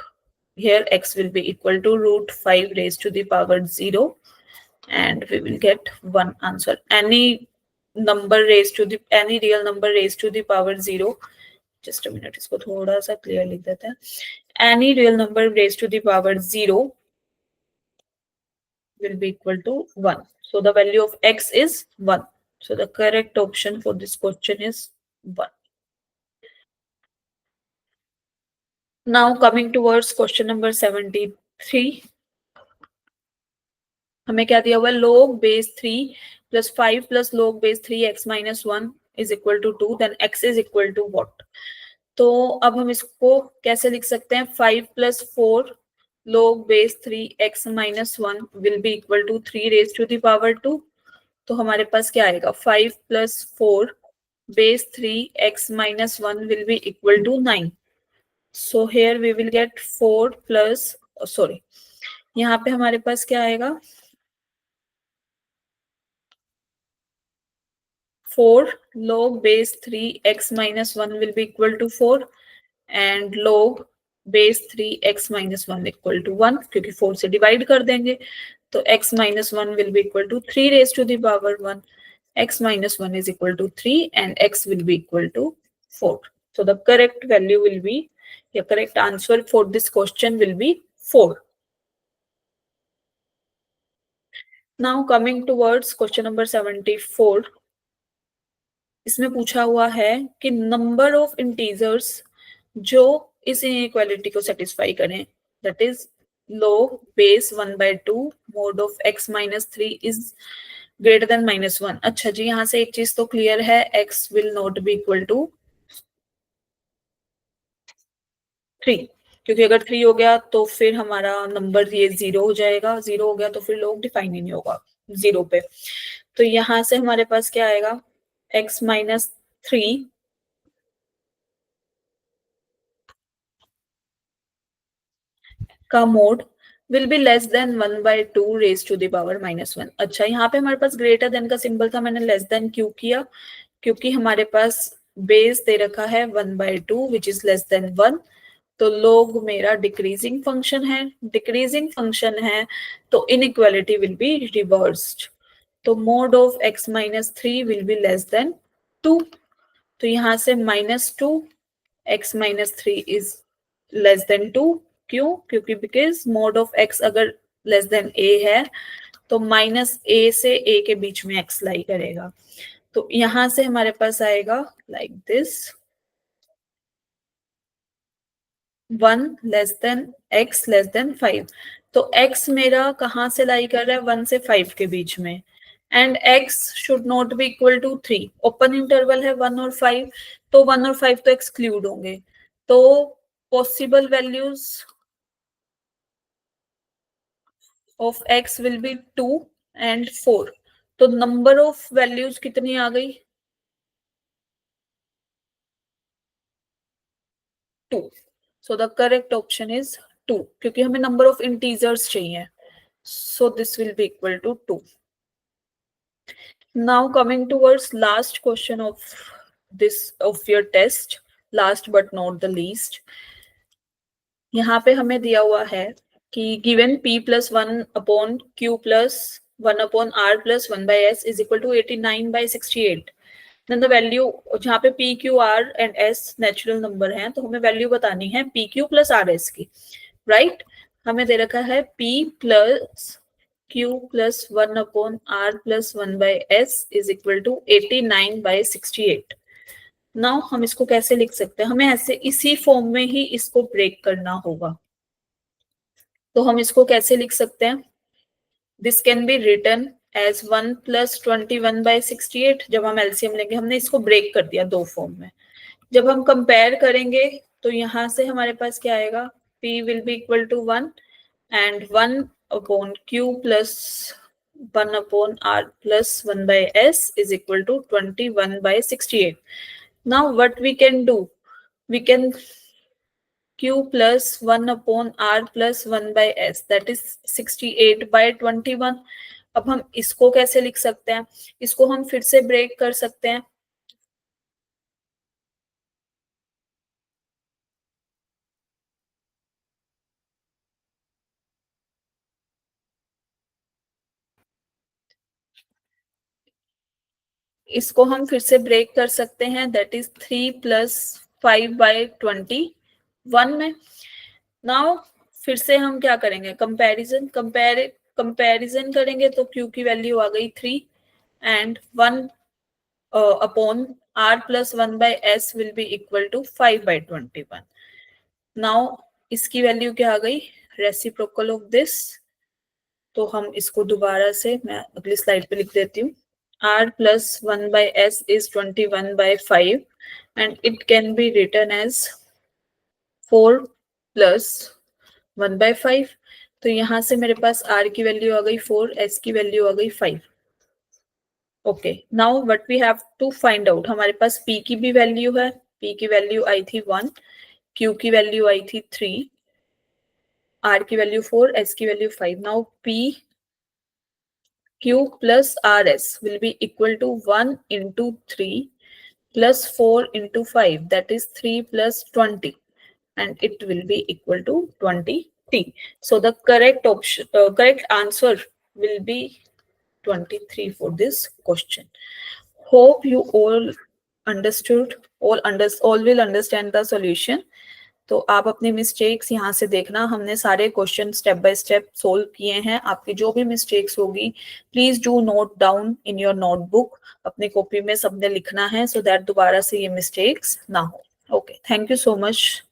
Here x will be equal to root 5 raised to the power 0 and we will get one answer. Any real number raised to the power 0. Just a minute, इसको थोड़ा सा clear लिख देते हैं. Any real number raised to the power 0 will be equal to 1. So the value of x is 1. So the correct option for this question is 1. Now coming towards question number 73. हमें क्या दिया हुआ है? log base 3 plus 5 plus log base 3x minus 1 is equal to 2. Then x is equal to what? तो अब हम इसको कैसे लिख सकते हैं? 5 plus 4 log base 3x minus 1 will be equal to 3 raised to the power 2. तो हमारे पास क्या आएगा? 5 plus 4 base 3x minus 1 will be equal to 9. So here we will get 4 plus यहाँ पे हमारे पास क्या आएगा? 4 log base 3x minus 1 will be equal to 4 and log base 3x minus 1 equal to 1 क्योंकि 4 से डिवाइड कर देंगे तो x minus 1 will be equal to 3 raised to the power 1. X minus 1 is equal to 3 and x will be equal to 4. So the correct value will be, the correct answer for this question will be 4. Now coming towards question number 74. इसमें पूछा हुआ है कि number of integers जो इस inequality को satisfy करें, that is log base 1/2 mod of x minus 3 is greater than -1। अच्छा जी, यहाँ से एक चीज तो क्लियर है, x will not be equal to 3, क्योंकि अगर 3 हो गया तो फिर हमारा नंबर ये 0 हो जाएगा, 0 हो गया तो फिर log डिफाइन ही नहीं होगा 0 पे। तो यहाँ से हमारे पास क्या आएगा, x minus 3 का mod will be less than 1/2 raise to the power -1। अच्छा, यहाँ पे हमारे पास ग्रेटर देन का सिंबल था, मैंने लेस देन क्यों किया, क्योंकि हमारे पास बेस दे रखा है 1/2 विच इज लेस देन 1। तो log मेरा डिक्रीजिंग फंक्शन है, डिक्रीजिंग फंक्शन है तो इनइक्वालिटी विल बी रिवर्स्ड। तो mode of x minus 3 will be less then 2। तो यहाँ से -2 x minus 3 is less then 2। क्यों? क्योंकि बिकॉज मोड ऑफ x अगर लेस देन a है तो -a से a के बीच में x लाई करेगा। तो यहां से हमारे पास आएगा like this, 1 less than x less then 5। तो x मेरा कहां से लाई कर रहा है, 1 से 5 के बीच में, and x should not be equal to 3। Open interval है 1 और 5, तो 1 और 5 तो एक्सक्लूड होंगे। तो possible values of x will B 2 and 4। तो नंबर ऑफ वैल्यूज कितनी आ गई, 2। सो द करेक्ट ऑप्शन इज 2, क्योंकि हमें नंबर ऑफ इंटीजर्स चाहिए। So this will be equal to 2. Now coming towards last question of this of your test, last but not the least, यहाँ पे हमें दिया हुआ है कि given p plus 1 upon q plus 1 upon r plus 1 by s is equal to 89 by 68। then the value, जहाँ पे p q r and s natural number हैं तो हमें वैल्यू बतानी है p q plus r s की, right. हमें दे रखा है p plus q plus 1 upon r plus 1 by s is equal to 89 by 68। Now हम इसको कैसे लिख सकते हैं, हमें ऐसे इसी फॉर्म में ही इसको ब्रेक करना होगा। तो हम इसको कैसे लिख सकते हैं, this can be written as 1 plus 21 by 68। जब हम एलसीएम लेंगे, हमने इसको ब्रेक कर दिया दो फॉर्म में। जब हम कंपेयर करेंगे तो यहाँ से हमारे पास क्या आएगा, p will be equal to 1 and 1 upon q plus 1 upon r plus 1 by s is equal to 21 by 68। Now what we can do, we can q plus 1 upon r plus 1 by s, that is 68 by 21। अब हम इसको कैसे लिख सकते हैं, इसको हम फिर से ब्रेक कर सकते हैं। इसको हम फिर से ब्रेक कर सकते हैं, दैट इज 3 plus 5 by 21 में। नाउ फिर से हम क्या करेंगे, कंपैरिजन करेंगे तो q की वैल्यू आ गई 3 and 1 upon r plus 1 by s will be equal to 5 by 21। Now इसकी वैल्यू क्या आ गई, रेसिप्रोकल ऑफ दिस। तो हम इसको दोबारा से मैं अगली स्लाइड पे लिख देती हूँ, r plus 1 by s is 21 by 5 and it can be written as 4 plus 1 by 5। तो यहां से मेरे पास r की वैल्यू आ गई 4, s की वैल्यू आ गई 5। Okay, now what we have to find out, हमारे पास p की भी वैल्यू है, p की वैल्यू आई थी 1, q की वैल्यू आई थी 3, r की वैल्यू 4, s की value 5। Now p q plus rs will be equal to 1 into 3 plus 4 into 5, that is 3 plus 20, and it will be equal to 20t। So the correct option, correct answer will be 23 for this question। Hope you all understood, all will understand the solution। तो आप अपनी mistakes यहाँ से देखना, हमने सारे question step by step solve किए हैं। आपकी जो भी मिस्टेक्स होगी please do not down in your notebook, अपनी कॉपी में सबने लिखना है सो दैट दोबारा से ये मिस्टेक्स ना हो। Okay, thank you so much.